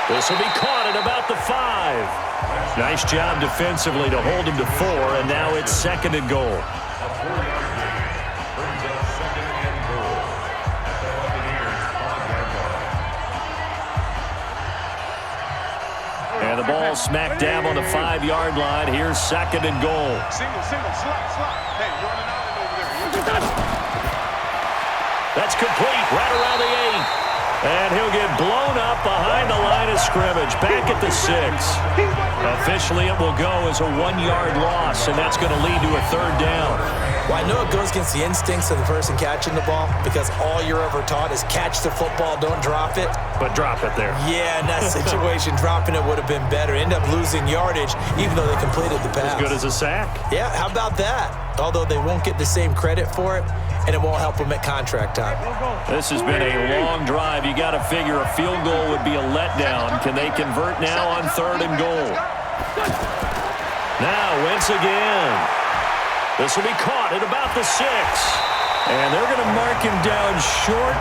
This will be caught at about the 5. Nice job defensively to hold him to 4, and now it's 2nd and goal. And the ball smack dab on the 5-yard line. Here's 2nd and goal. Single, slide. Hey, you're running out over there. That's complete right around the 8. And he'll get blown up behind the line of scrimmage. Back at the 6. Officially, it will go as a 1-yard loss, and that's going to lead to a 3rd down. Well, I know it goes against the instincts of the person catching the ball because all you're ever taught is catch the football, don't drop it. But drop it there. Yeah, in that situation, dropping it would have been better. End up losing yardage, even though they completed the pass. As good as a sack. Yeah, how about that? Although they won't get the same credit for it, and it won't help them at contract time. This has been a long drive. You got to figure a field goal would be a letdown. Can they convert now on 3rd and goal? Now, Wentz again. This will be caught at about the 6. And they're going to mark him down short,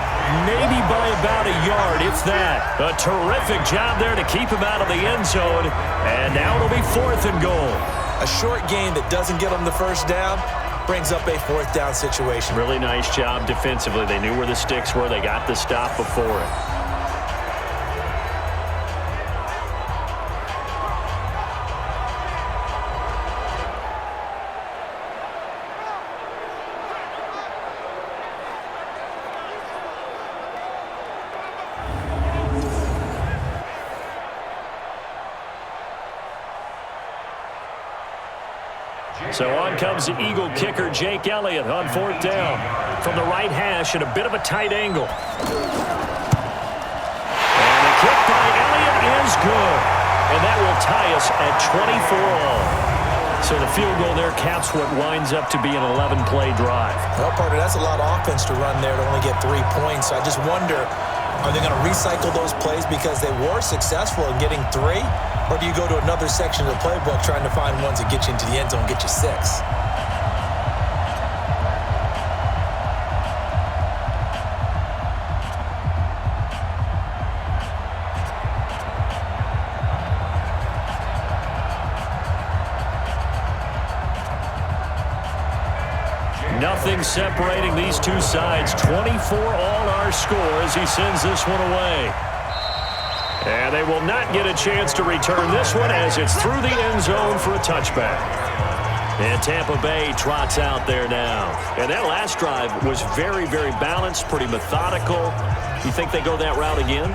maybe by about a yard, if that. A terrific job there to keep him out of the end zone. And now it'll be 4th and goal. A short game that doesn't get them the 1st down brings up a 4th down situation. Really nice job defensively. They knew where the sticks were. They got the stop before it. So on comes the Eagle kicker, Jake Elliott, on 4th down. From the right hash at a bit of a tight angle. And the kick by Elliott is good. and that will tie us at 24 all. So the field goal there caps what winds up to be an 11-play drive. Well, partner, that's a lot of offense to run there to only get 3 points. So I just wonder, are they going to recycle those plays because they were successful in getting 3? Or do you go to another section of the playbook trying to find ones that get you into the end zone and get you 6? Nothing separating these two sides. 24 all our score as he sends this one away. And they will not get a chance to return this one as it's through the end zone for a touchback. And Tampa Bay trots out there now. And that last drive was very, very balanced, pretty methodical. You think they go that route again?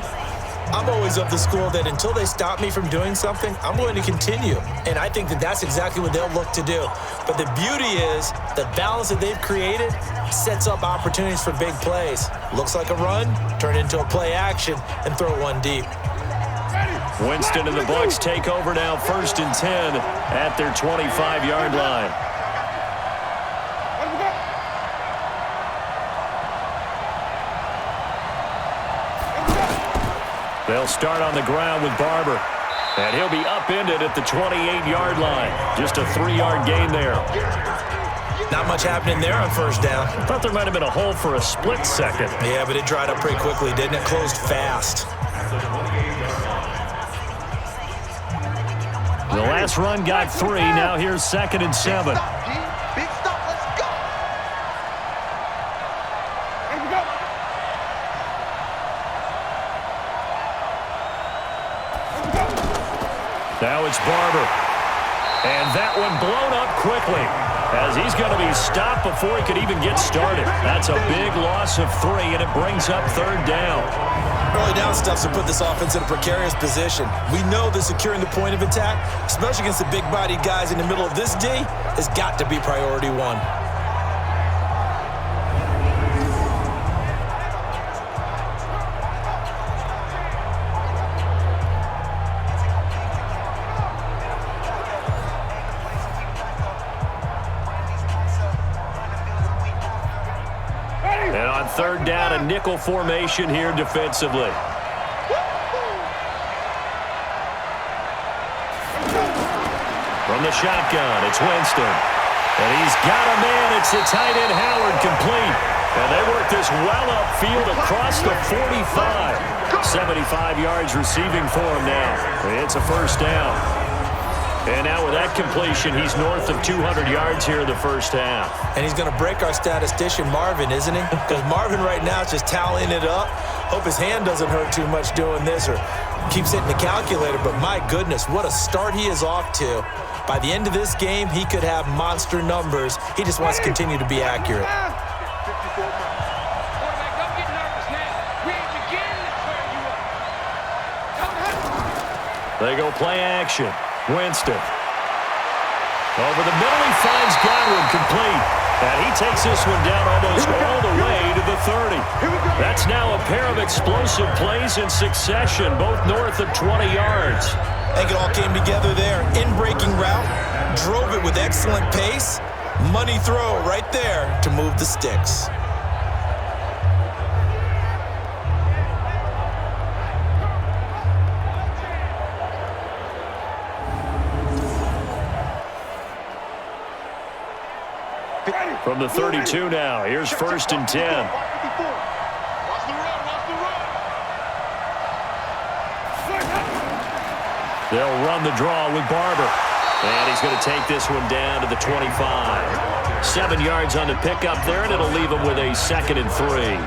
I'm always of the school that until they stop me from doing something, I'm going to continue. And I think that that's exactly what they'll look to do. But the beauty is the balance that they've created sets up opportunities for big plays. Looks like a run, turn it into a play action, and throw one deep. Winston and the Bucs take over now, 1st and 10 at their 25-yard line. They'll start on the ground with Barber. And he'll be upended at the 28-yard line. Just a 3-yard gain there. Not much happening there on 1st down. I thought there might have been a hole for a split second. Yeah, but it dried up pretty quickly, didn't it? Closed fast. The last run got 3. Now here's 2nd and 7. Big stop. Let's go. Here we go. Now it's Barber. And that one blown up quickly as he's going to be stopped before he could even get started. That's a big loss of 3, and it brings up 3rd down. Early down stuff's to put this offense in a precarious position. We know that securing the point of attack, especially against the big-bodied guys in the middle of this D, has got to be priority 1. And on 3rd down, a nickel formation here defensively. From the shotgun, it's Winston. And he's got a man. It's the tight end, Howard, complete. And they work this well upfield across the 45. 75 yards receiving for him now. It's a 1st down. And now with that completion, he's north of 200 yards here in the 1st half. And he's going to break our statistician, Marvin, isn't he? Because Marvin right now is just tallying it up. Hope his hand doesn't hurt too much doing this or keeps hitting the calculator. But my goodness, what a start he is off to. By the end of this game, he could have monster numbers. He just wants to continue to be accurate. They go play action. Winston. Over the middle, he finds Godwin complete. And he takes this one down almost all the way to the 30. That's now a pair of explosive plays in succession, both north of 20 yards. I think it all came together there. In-breaking route, drove it with excellent pace. Money throw right there to move the sticks. From the 32 now, here's 1st and 10. They'll run the draw with Barber. And he's going to take this one down to the 25. 7 yards on the pickup there, and it'll leave him with a 2nd and 3.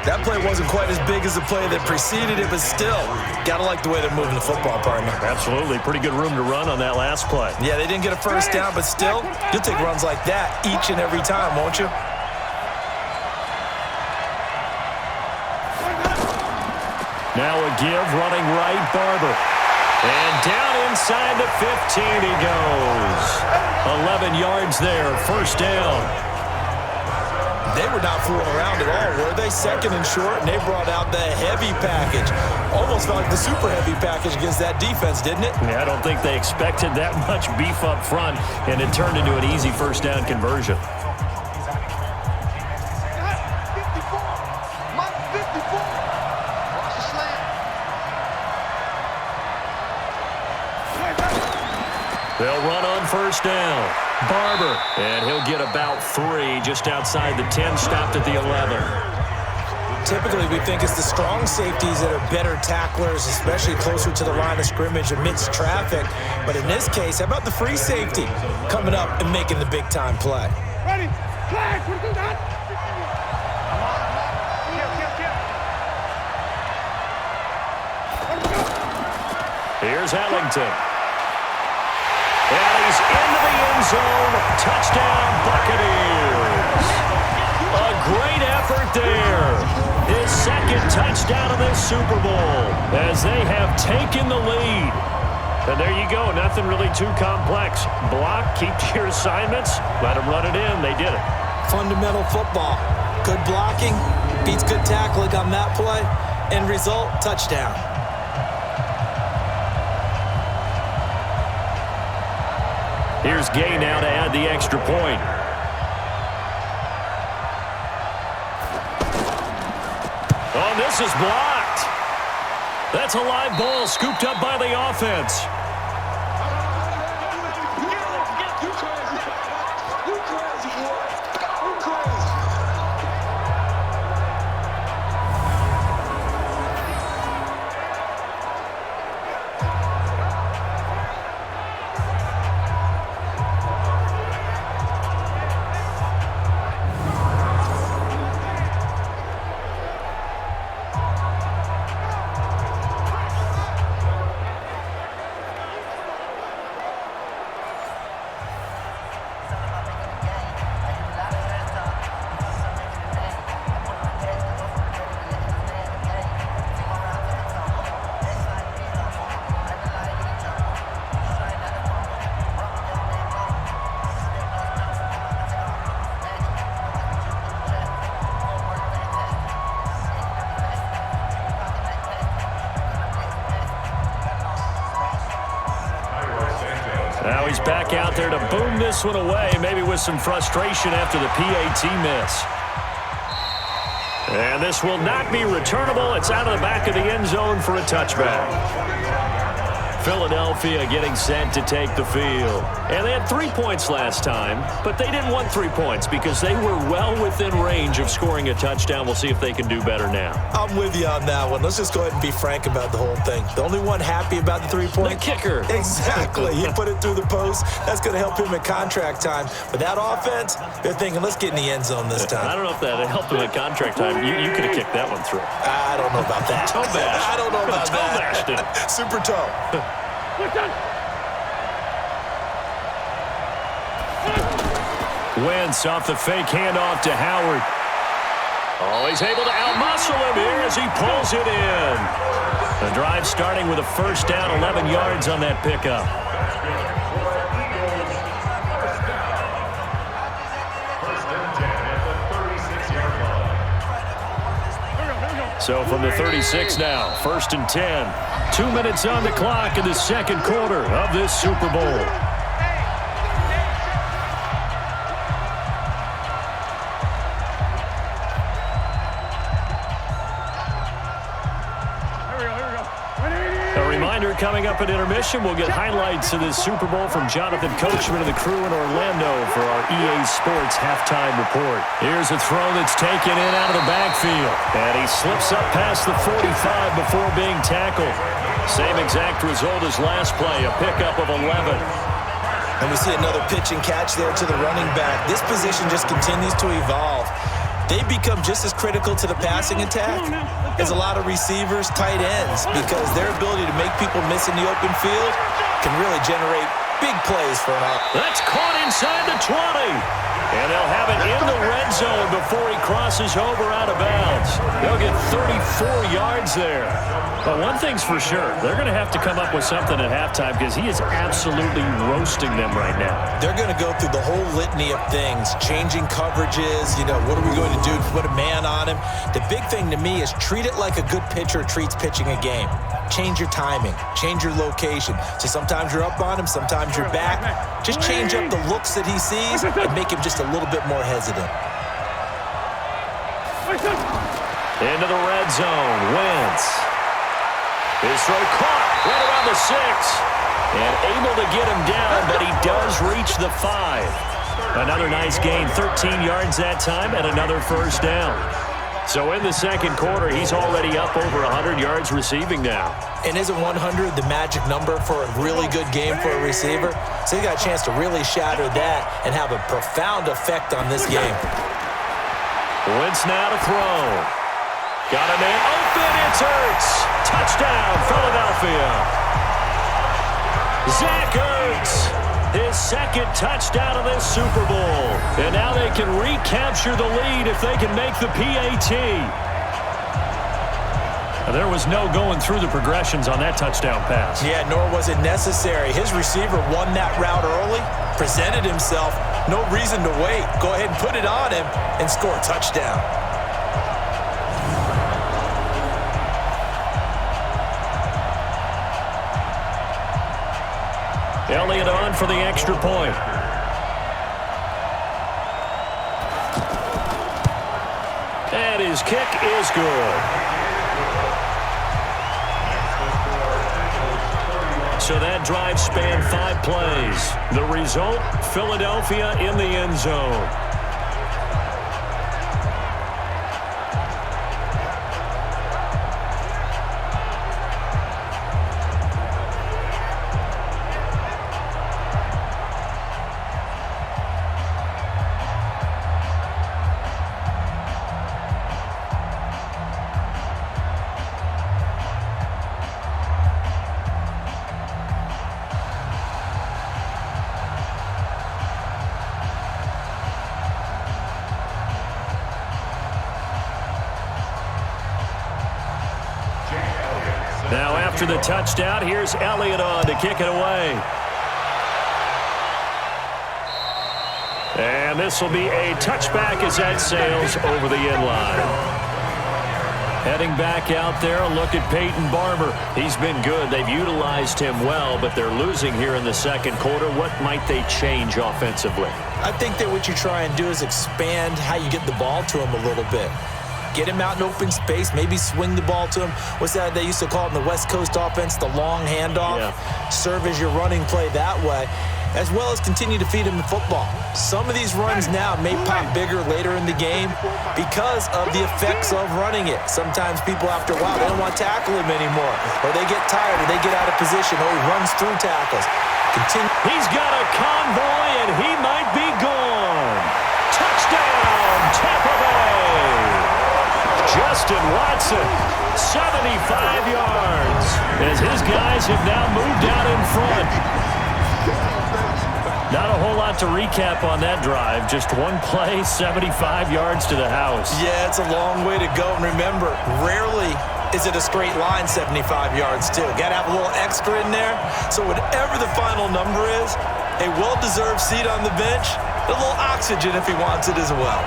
That play wasn't quite as big as the play that preceded it, but still, gotta like the way they're moving the football, partner. Absolutely. Pretty good room to run on that last play. Yeah, they didn't get a 1st down, but still, you'll take runs like that each and every time, won't you? Now a give, running right, Barber. And down inside the 15 he goes. 11 yards there, 1st down. They were not fooling around at all, were they? Second and short, and they brought out the heavy package. Almost felt like the super heavy package against that defense, didn't it? Yeah, I don't think they expected that much beef up front, and it turned into an easy first down conversion. They'll run on first down. Barber, and he'll get about 3 just outside the 10, stopped at the 11. Typically, we think it's the strong safeties that are better tacklers, especially closer to the line of scrimmage amidst traffic. But in this case, how about the free safety coming up and making the big-time play? Ready, flag, what do that? Here's Ellington. And he's into the end zone. Touchdown, Buccaneers. A great effort there. His second touchdown of this Super Bowl as they have taken the lead. And there you go. Nothing really too complex. Block, keep to your assignments, let them run it in. They did it. Fundamental football. Good blocking beats good tackling on that play. End result, touchdown. Here's Gay now to add the extra point. Oh, this is blocked. That's a live ball scooped up by the offense. Now he's back out there to boom this one away, maybe with some frustration after the PAT miss. And this will not be returnable. It's out of the back of the end zone for a touchback. Philadelphia getting set to take the field. And they had 3 points last time, but they didn't want 3 points because they were well within range of scoring a touchdown. We'll see if they can do better now. I'm with you on that one. Let's just go ahead and be frank about the whole thing. The only one happy about the 3-point? The kicker. Exactly. He put it through the post. That's going to help him at contract time. But that offense, they're thinking, let's get in the end zone this time. I don't know if that helped him at contract time. You could have kicked that one through. I don't know about that. Toe bash. I don't know about toe that. bashed it. Super toe. Wentz off the fake handoff to Howard. Oh, he's able to outmuscle him here as he pulls it in. The drive starting with a first down, 11 yards on that pickup. So from the 36 now, 1st and 10. 2 minutes on the clock in the second quarter of this Super Bowl. Coming up at intermission, we'll get highlights of this Super Bowl from Jonathan Coachman and the crew in Orlando for our EA Sports halftime report. Here's a throw that's taken in out of the backfield. And he slips up past the 45 before being tackled. Same exact result as last play, a pickup of 11. And we see another pitch and catch there to the running back. This position just continues to evolve. They become just as critical to the passing attack as a lot of receivers, tight ends, because their ability to make people miss in the open field can really generate big plays for an offense. That's caught inside the 20. And they'll have it in the red zone before he crosses over out of bounds. They'll get 34 yards there. But one thing's for sure, they're going to have to come up with something at halftime because he is absolutely roasting them right now. They're going to go through the whole litany of things, changing coverages, what are we going to do to put a man on him? The big thing to me is treat it like a good pitcher treats pitching a game. Change your timing, change your location. So sometimes you're up on him, sometimes you're back. Just change up the looks that he sees and make him just a little bit more hesitant. Into the red zone, Wentz. His throw caught right around the 6. And able to get him down, but he does reach the 5. Another nice gain, 13 yards that time, and another first down. So in the second quarter, he's already up over 100 yards receiving now. And isn't 100 the magic number for a really good game for a receiver? So he got a chance to really shatter that and have a profound effect on this game. Wentz now to throw. Got a man open. It's Ertz. Touchdown, Philadelphia. Zach Ertz, his second touchdown of this Super Bowl. And now they can recapture the lead if they can make the PAT. There was no going through the progressions on that touchdown pass. Yeah, nor was it necessary. His receiver won that route early, presented himself. No reason to wait. Go ahead and put it on him and score a touchdown. Elliott on for the extra point. And his kick is good. So that drive spanned 5 plays. The result, Philadelphia in the end zone. Now after the touchdown, here's Elliott on to kick it away. And this will be a touchback as that sails over the end line. Heading back out there, a look at Peyton Barber. He's been good. They've utilized him well, but they're losing here in the second quarter. What might they change offensively? I think that what you try and do is expand how you get the ball to him a little bit. Get him out in open space, maybe swing the ball to him. What's that they used to call it in the West Coast offense, the long handoff? Yeah. Serve as your running play that way, as well as continue to feed him the football. Some of these runs now may pop bigger later in the game because of the effects of running it. Sometimes people, after a while, they don't want to tackle him anymore, or they get tired, or they get out of position, or he runs through tackles. He's got a convoy, and he might be gone. Touchdown, Tampa Bay. Justin Watson, 75 yards, as his guys have now moved out in front. Not a whole lot to recap on that drive. Just one play, 75 yards to the house. Yeah, it's a long way to go. And remember, rarely is it a straight line 75 yards, too. Got to have a little extra in there. So whatever the final number is, a well-deserved seat on the bench, a little oxygen if he wants it as well.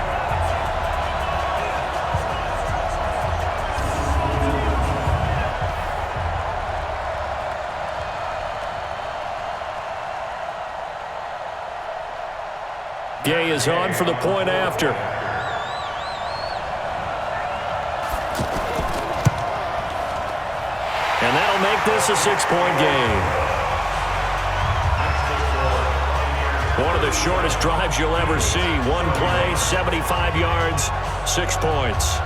Gay is on for the point after. And that'll make this a 6-point game. One of the shortest drives you'll ever see. One play, 75 yards, 6 points.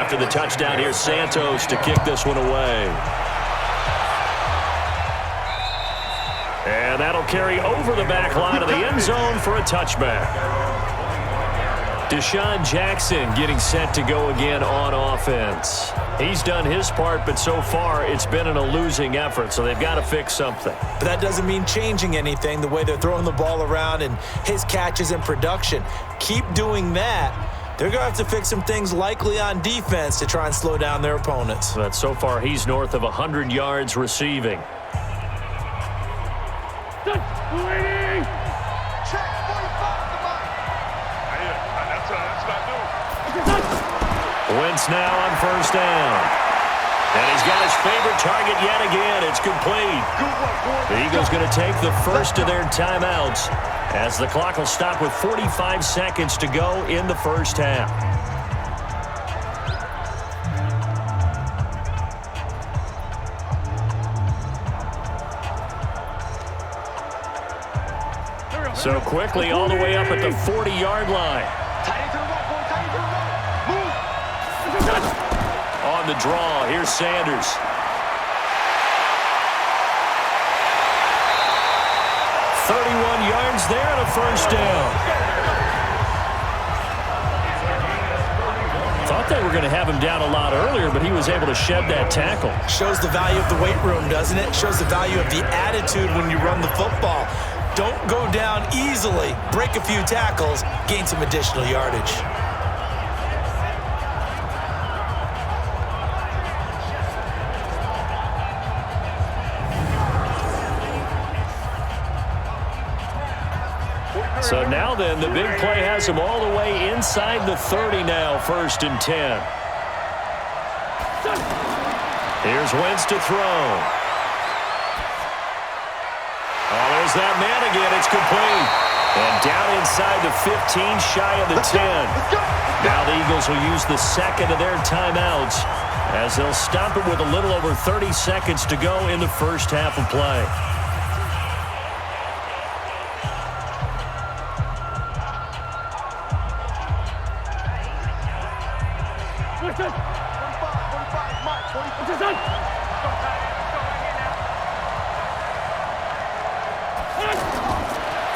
after the touchdown. Here's Santos to kick this one away. And that'll carry over the back line of the end zone for a touchback. Deshaun Jackson getting set to go again on offense. He's done his part, but so far it's been in a losing effort, so they've got to fix something. But that doesn't mean changing anything, the way they're throwing the ball around and his catches and production. Keep doing that. They're going to have to fix some things likely on defense to try and slow down their opponents. But so far he's north of 100 yards receiving. Wentz now on first down. And he's got his favorite target yet again. It's complete. The Eagles going to take the first of their timeouts as the clock will stop with 45 seconds to go in the first half. So quickly all the way up at the 40-yard line. On the draw, here's Sanders. .31 yards there and a first down. Thought they were going to have him down a lot earlier, but he was able to shed that tackle. Shows the value of the weight room, doesn't it? Shows the value of the attitude when you run the football. Don't go down easily. Break a few tackles, gain some additional yardage. So now then, the big play has him all the way inside the 30 now, 1st and 10. Here's Wentz to throw. Oh, there's that man again. It's complete. And down inside the 15, shy of the 10. Now the Eagles will use the second of their timeouts as they'll stop it with a little over 30 seconds to go in the first half of play.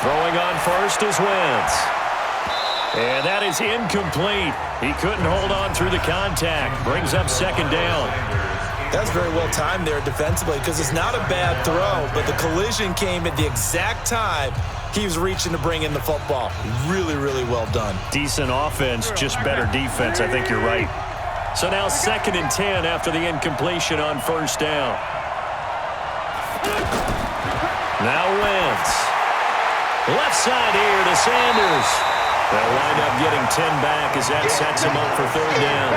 Throwing on first is Wentz. And that is incomplete. He couldn't hold on through the contact. Brings up second down. That's very well timed there defensively because it's not a bad throw, but the collision came at the exact time he was reaching to bring in the football. Really, really well done. Decent offense, just better defense. I think you're right. So now 2nd and 10 after the incompletion on first down. Now Wentz. Left side here to Sanders. They'll wind up getting 10 back as that sets him up for 3rd down.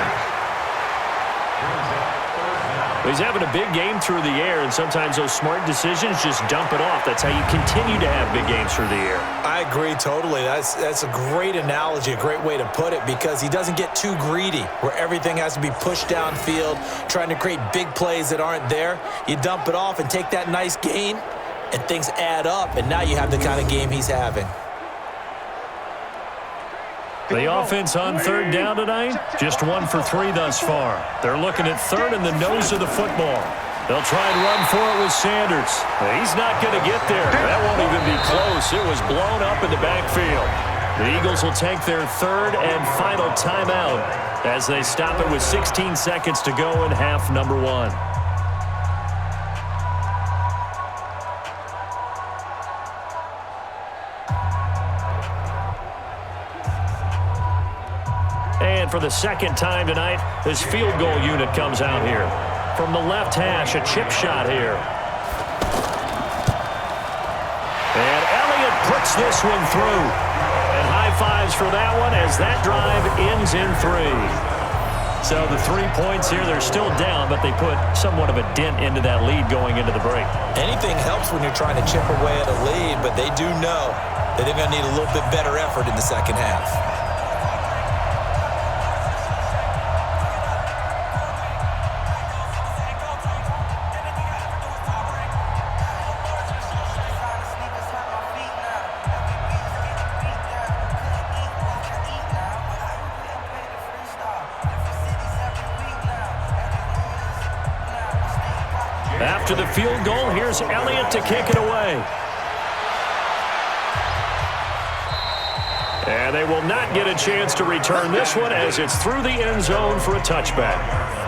He's having a big game through the air, and sometimes those smart decisions just dump it off. That's how you continue to have big games through the air. I agree totally. That's a great analogy, a great way to put it, because he doesn't get too greedy where everything has to be pushed downfield, trying to create big plays that aren't there. You dump it off and take that nice gain, and things add up, and now you have the kind of game he's having. The offense on 3rd down tonight, just 1 for 3 thus far. They're looking at 3rd in the nose of the football. They'll try and run for it with Sanders. He's not going to get there. That won't even be close. It was blown up in the backfield. The Eagles will take their 3rd and final timeout as they stop it with 16 seconds to go in half number 1. And for the 2nd time tonight, this field goal unit comes out here. From the left hash, a chip shot here. And Elliott puts this one through. And high fives for that one as that drive ends in 3. So the 3 points here, they're still down, but they put somewhat of a dent into that lead going into the break. Anything helps when you're trying to chip away at a lead, but they do know that they're going to need a little bit better effort in the second half. After the field goal, here's Elliott to kick it away. And they will not get a chance to return this one as it's through the end zone for a touchback.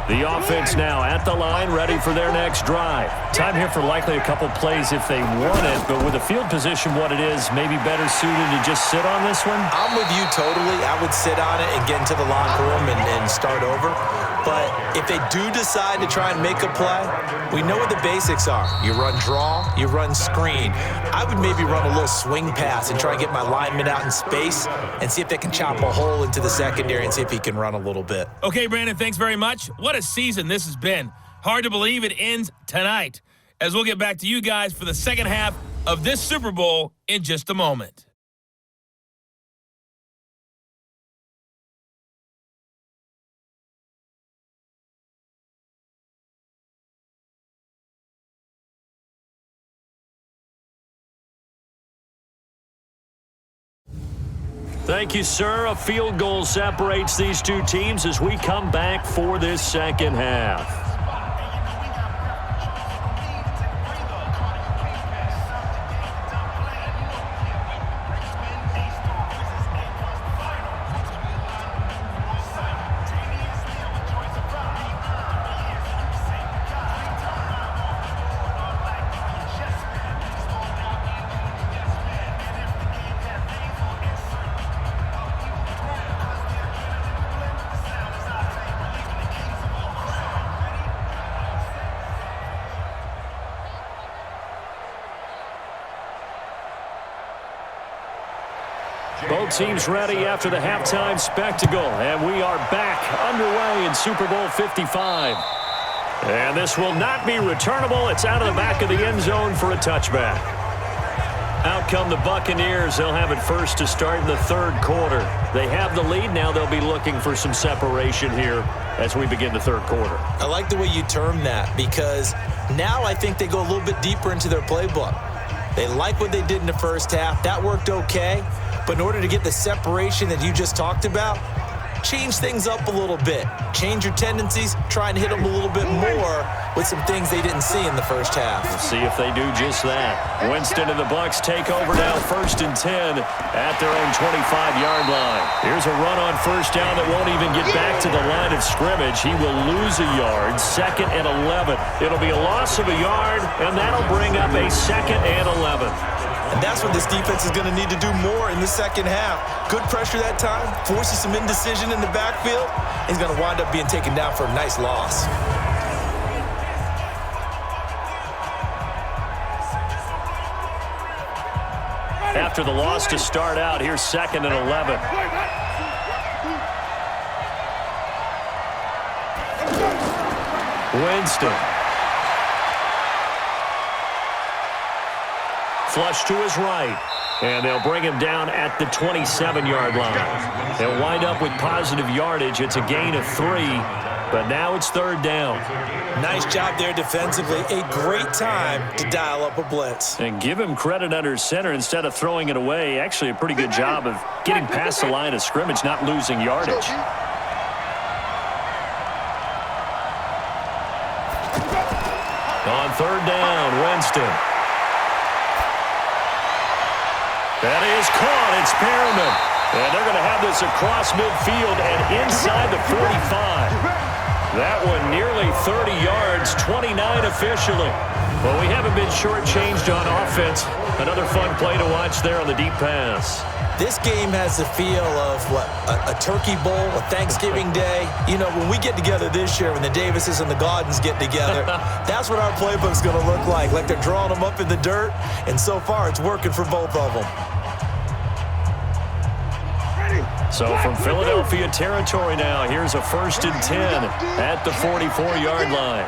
The offense now at the line, ready for their next drive. Time here for likely a couple plays if they want it, but with the field position what it is, maybe better suited to just sit on this one? I'm with you totally. I would sit on it and get into the locker room and start over. But if they do decide to try and make a play, we know what the basics are. You run draw, you run screen. I would maybe run a little swing pass and try and get my lineman out in space and see if they can chop a hole into the secondary and see if he can run a little bit. Okay, Brandon, thanks very much. What a season this has been. Hard to believe it ends tonight, as we'll get back to you guys for the second half of this Super Bowl in just a moment. Thank you, sir. A field goal separates these two teams as we come back for this second half. Both teams ready after the halftime spectacle, and we are back underway in Super Bowl 55. And this will not be returnable. It's out of the back of the end zone for a touchback. Out come the Buccaneers. They'll have it first to start in the third quarter. They have the lead. Now they'll be looking for some separation here as we begin the third quarter. I like the way you term that because now I think they go a little bit deeper into their playbook. They like what they did in the first half. That worked okay. But in order to get the separation that you just talked about, change things up a little bit. Change your tendencies. Try and hit them a little bit more with some things they didn't see in the first half. We'll see if they do just that. Winston and the Bucs take over now, 1st and 10 at their own 25-yard line. Here's a run on first down that won't even get back to the line of scrimmage. He will lose a yard, 2nd and 11. It'll be a loss of a yard, and that'll bring up a 2nd and 11. And that's what this defense is going to need to do more in the second half. Good pressure that time, forces some indecision in the backfield. He's going to wind up being taken down for a nice loss. After the loss to start out, here's 2nd and 11. Winston. Flush to his right. And they'll bring him down at the 27-yard line. They'll wind up with positive yardage. It's a gain of 3, but now it's 3rd down. Nice job there defensively. A great time to dial up a blitz. And give him credit under center instead of throwing it away. Actually a pretty good job of getting past the line of scrimmage, not losing yardage. On 3rd down, Winston. That is caught. It's Perriman. And they're going to have this across midfield and inside the 45. That one nearly 30 yards, 29 officially. Well, we haven't been shortchanged on offense. Another fun play to watch there on the deep pass. This game has the feel of, what, a turkey bowl, a Thanksgiving day. You know, when we get together this year, when the Davises and the Gaudens get together, that's what our playbook's going to look like they're drawing them up in the dirt, and so far it's working for both of them. So from Philadelphia territory now, here's a 1st and 10 at the 44-yard line.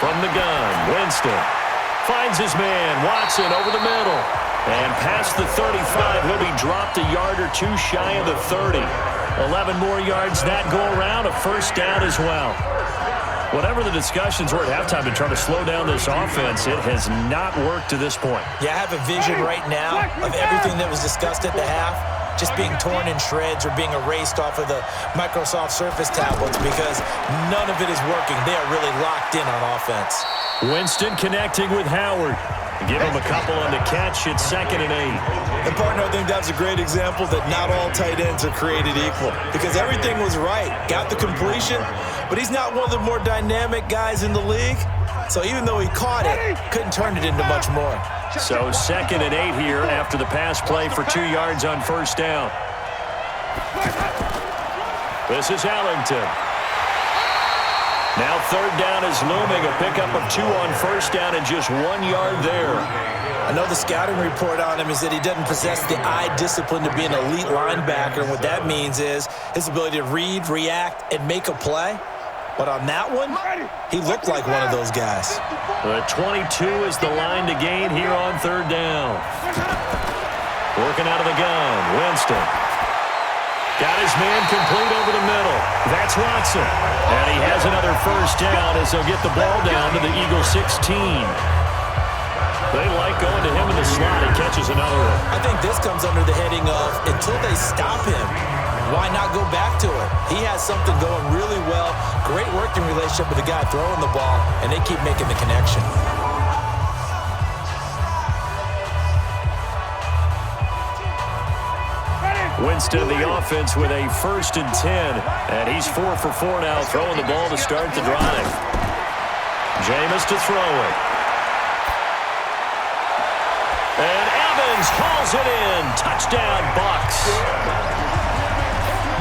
From the gun, Winston finds his man, Watson, over the middle. And past the 35, he'll be dropped a yard or 2 shy of the 30. 11 more yards that go around, a 1st down as well. Whatever the discussions were at halftime to try to slow down this offense, it has not worked to this point. Yeah, I have a vision right now of everything that was discussed at the half just being torn in shreds or being erased off of the Microsoft Surface tablets because none of it is working. They are really locked in on offense. Winston connecting with Howard. Give him a couple on the catch. It's 2nd and 8. And, partner, I think that's a great example that not all tight ends are created equal because everything was right. Got the completion, but he's not one of the more dynamic guys in the league. So even though he caught it, couldn't turn it into much more. So 2nd and 8 here after the pass play for 2 yards on 1st down. This is Ellington. Now 3rd down is looming. A pickup of 2 on 1st down and just 1 yard there. I know the scouting report on him is that he doesn't possess the eye discipline to be an elite linebacker. And what that means is his ability to read, react, and make a play. But on that one, he looked like one of those guys. The 22 is the line to gain here on 3rd down. Working out of the gun, Winston. Got his man complete over the middle. That's Watson. And he has another 1st down as they'll get the ball down to the Eagles 16. They like going to him in the slot. He catches another one. I think this comes under the heading of until they stop him, why not go back to it? He has something going really well. Great working relationship with the guy throwing the ball, and they keep making the connection. Winston, the offense, with a 1st and 10. And he's 4 for 4 now, throwing the ball to start the drive. Jameis to throw it. And Evans hauls it in. Touchdown, Bucs.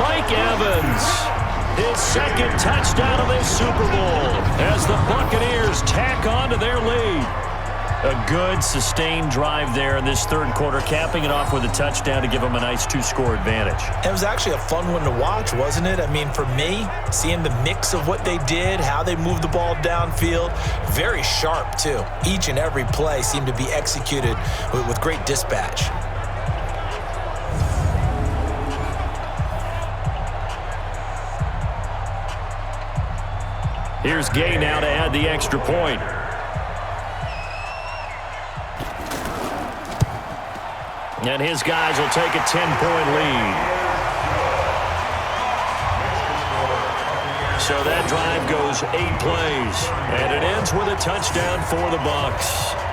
Mike Evans, his 2nd touchdown of this Super Bowl as the Buccaneers tack on to their lead. A good, sustained drive there in this 3rd quarter, capping it off with a touchdown to give them a nice 2-score advantage. It was actually a fun one to watch, wasn't it? I mean, for me, seeing the mix of what they did, how they moved the ball downfield, very sharp, too. Each and every play seemed to be executed with great dispatch. Here's Gay now to add the extra point. And his guys will take a 10-point lead. So that drive goes 8 plays. And it ends with a touchdown for the Bucs.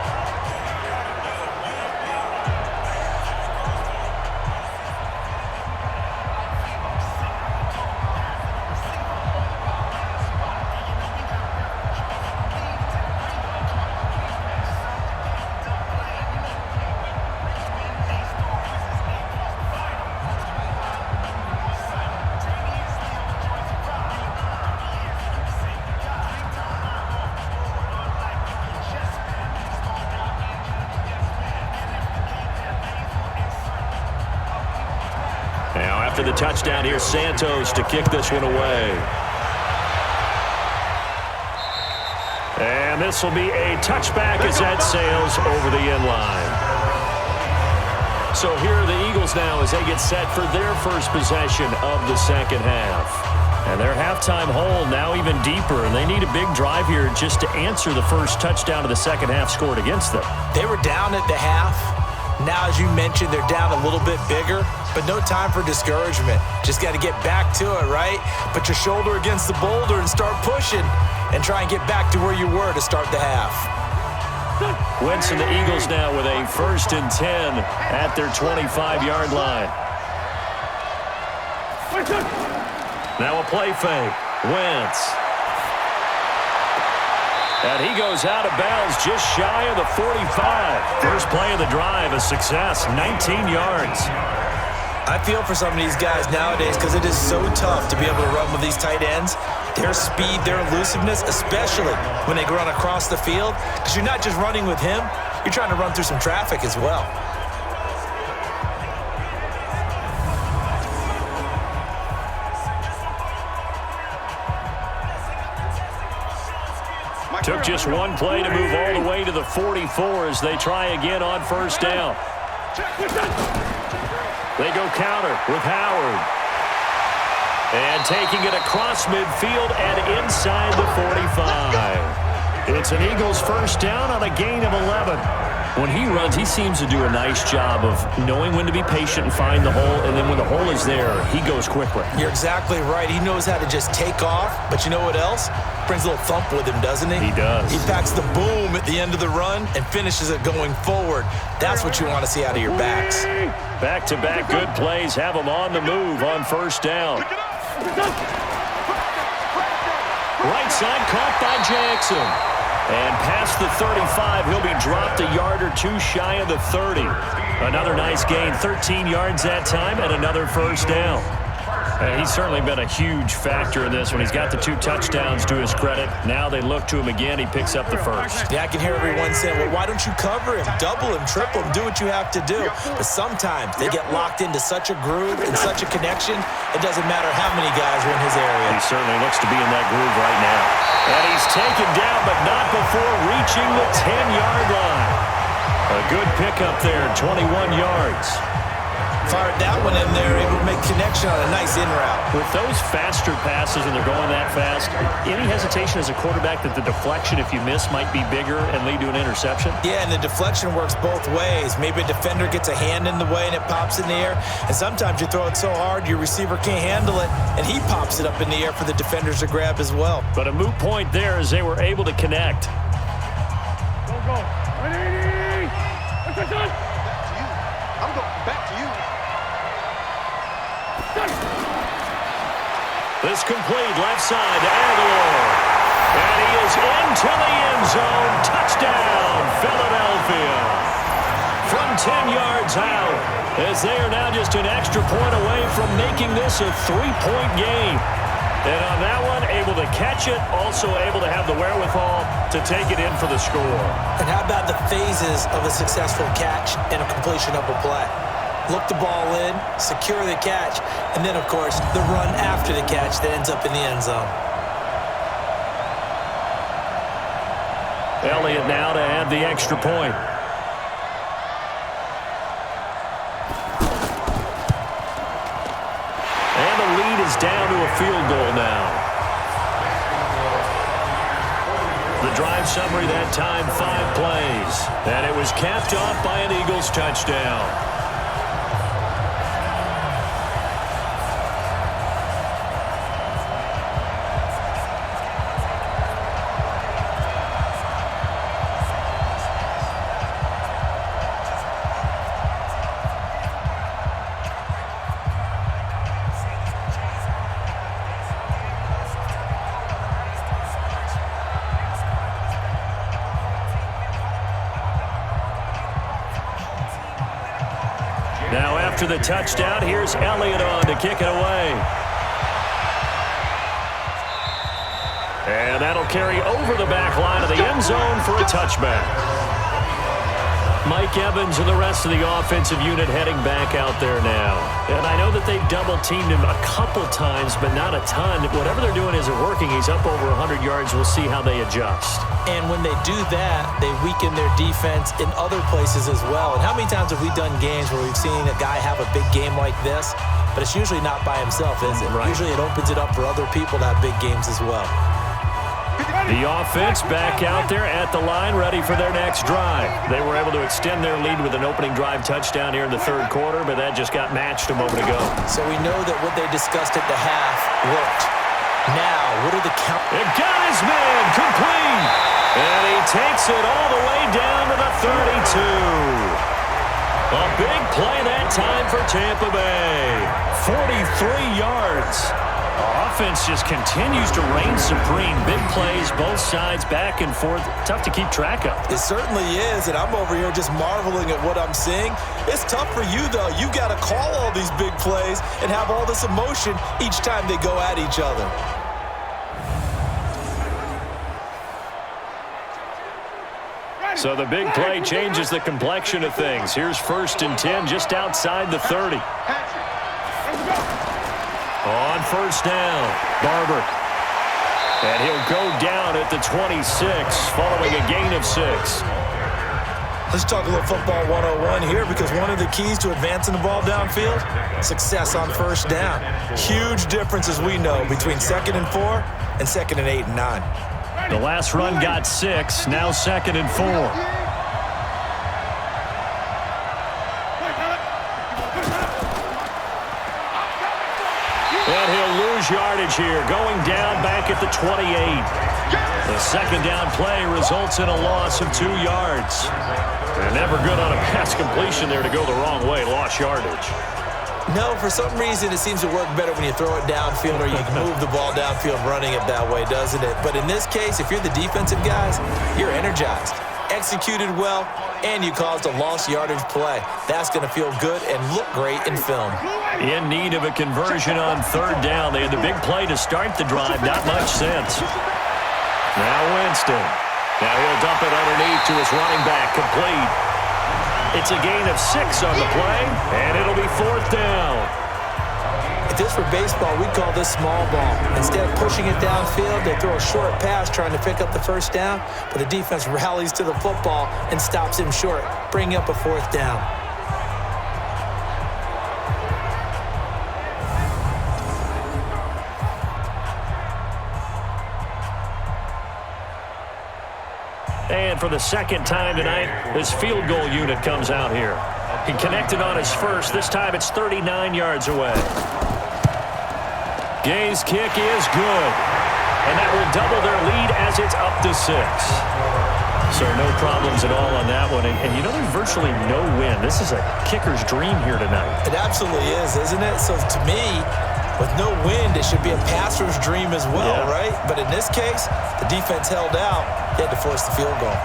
Now after the touchdown, here's Santos to kick this one away. And this will be a touchback as that sails over the end line. So here are the Eagles now as they get set for their first possession of the 2nd half. And their halftime hole now even deeper, and they need a big drive here just to answer the first touchdown of the 2nd half scored against them. They were down at the half. Now, as you mentioned, they're down a little bit bigger, but no time for discouragement. Just got to get back to it, right? Put your shoulder against the boulder and start pushing and try and get back to where you were to start the half. Winston, the Eagles now with a 1st and 10 at their 25-yard line. Now a play fake. Wentz. And he goes out of bounds just shy of the 45. First play of the drive, a success, 19 yards. I feel for some of these guys nowadays because it is so tough to be able to run with these tight ends. Their speed, their elusiveness, especially when they run across the field, because you're not just running with him, you're trying to run through some traffic as well. Took just one play to move all the way to the 44 as they try again on 1st down. They go counter with Howard. And taking it across midfield and inside the 45. It's an Eagles first down on a gain of 11. When he runs, he seems to do a nice job of knowing when to be patient and find the hole, and then when the hole is there, he goes quickly. You're exactly right. He knows how to just take off, but you know what else? Brings a little thump with him, doesn't he? He does. He packs the boom at the end of the run and finishes it going forward. That's what you want to see out of your backs. Back-to-back good plays have him on the move on first down. Right side caught by Jackson. And past the 35, he'll be dropped a yard or two shy of the 30. Another nice gain, 13 yards that time, and another first down. And he's certainly been a huge factor in this when he's got the 2 touchdowns to his credit. Now they look to him again. He picks up the first. Yeah, I can hear everyone saying, well, why don't you cover him, double him, triple him, do what you have to do. But sometimes they get locked into such a groove and such a connection, it doesn't matter how many guys are in his area. He certainly looks to be in that groove right now. And he's taken down, but not before reaching the 10-yard line. A good pickup there, 21 yards. Fired that one in there, able to make connection on a nice in route. With those faster passes and they're going that fast, any hesitation as a quarterback that the deflection, if you miss, might be bigger and lead to an interception? Yeah, and the deflection works both ways. Maybe a defender gets a hand in the way and it pops in the air. And sometimes you throw it so hard your receiver can't handle it, and he pops it up in the air for the defenders to grab as well. But a moot point there as they were able to connect. Go. 180. Attention. Back to you. I'm going back to you. This complete left side to Aguilar. And he is into the end zone. Touchdown, Philadelphia. From 10 yards out, as they are now just an extra point away from making this a 3-point game. And on that one, able to catch it, also able to have the wherewithal to take it in for the score. And how about the phases of a successful catch and a completion of a play? Look the ball in, secure the catch, and then, of course, the run after the catch that ends up in the end zone. Elliott now to add the extra point. And the lead is down to a field goal now. The drive summary that time, 5 plays. And it was capped off by an Eagles touchdown. Now after the touchdown, here's Elliott on to kick it away. And that'll carry over the back line of the end zone for a touchback. Mike Evans and the rest of the offensive unit heading back out there now. And I know that they've double-teamed him a couple times, but not a ton. Whatever they're doing isn't working. He's up over 100 yards. We'll see how they adjust. And when they do that, they weaken their defense in other places as well. And how many times have we done games where we've seen a guy have a big game like this, but it's usually not by himself, is it? Right. Usually it opens it up for other people to have big games as well. The offense back out there at the line, ready for their next drive. They were able to extend their lead with an opening drive touchdown here in the third quarter, but that just got matched a moment ago. So we know that what they discussed at the half worked. Now, what are the count? It got his man complete. And he takes it all the way down to the 32. A big play that time for Tampa Bay. 43 yards. Offense just continues to reign supreme. Big plays, both sides, back and forth. Tough to keep track of. It certainly is, and I'm over here just marveling at what I'm seeing. It's tough for you, though. You got to call all these big plays and have all this emotion each time they go at each other. So the big play changes the complexion of things. Here's 1st and 10 just outside the 30. On first down, Barber. And he'll go down at the 26 following a gain of 6. Let's talk a little football 101 here, because one of the keys to advancing the ball downfield, success on first down. Huge difference, as we know, between 2nd and 4 and 2nd and 8 and 9. The last run got 6, now 2nd and 4. And he'll lose yardage here, going down back at the 28. The second down play results in a loss of 2 yards. And never good on a pass completion there to go the wrong way, lost yardage. No, for some reason it seems to work better when you throw it downfield or you can move the ball downfield running it that way, doesn't it? But in this case, if you're the defensive guys, you're energized, executed well, and you caused a lost yardage play. That's going to feel good and look great in film. In need of a conversion on 3rd down. They had the big play to start the drive, not much sense. Now Winston. Now he'll dump it underneath to his running back, complete. It's a gain of 6 on the play, and it'll be 4th down. If this were baseball, we'd call this small ball. Instead of pushing it downfield, they throw a short pass trying to pick up the 1st down, but the defense rallies to the football and stops him short, bringing up a 4th down. And for the second time tonight, this field goal unit comes out here. He connected on his first. This time it's 39 yards away. Gay's kick is good. And that will double their lead as it's up to 6. So no problems at all on that one. And you know, there's virtually no wind. This is a kicker's dream here tonight. It absolutely is, isn't it? So to me, with no wind, it should be a passer's dream as well, right? But in this case, the defense held out. They had to force the field goal.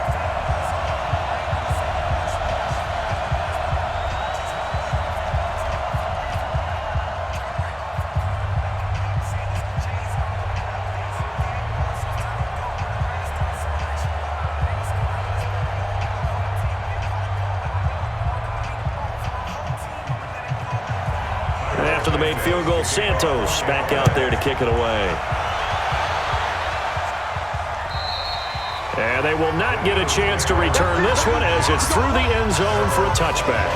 After the made field goal, Santos back out there to kick it away. And they will not get a chance to return this one as it's through the end zone for a touchback.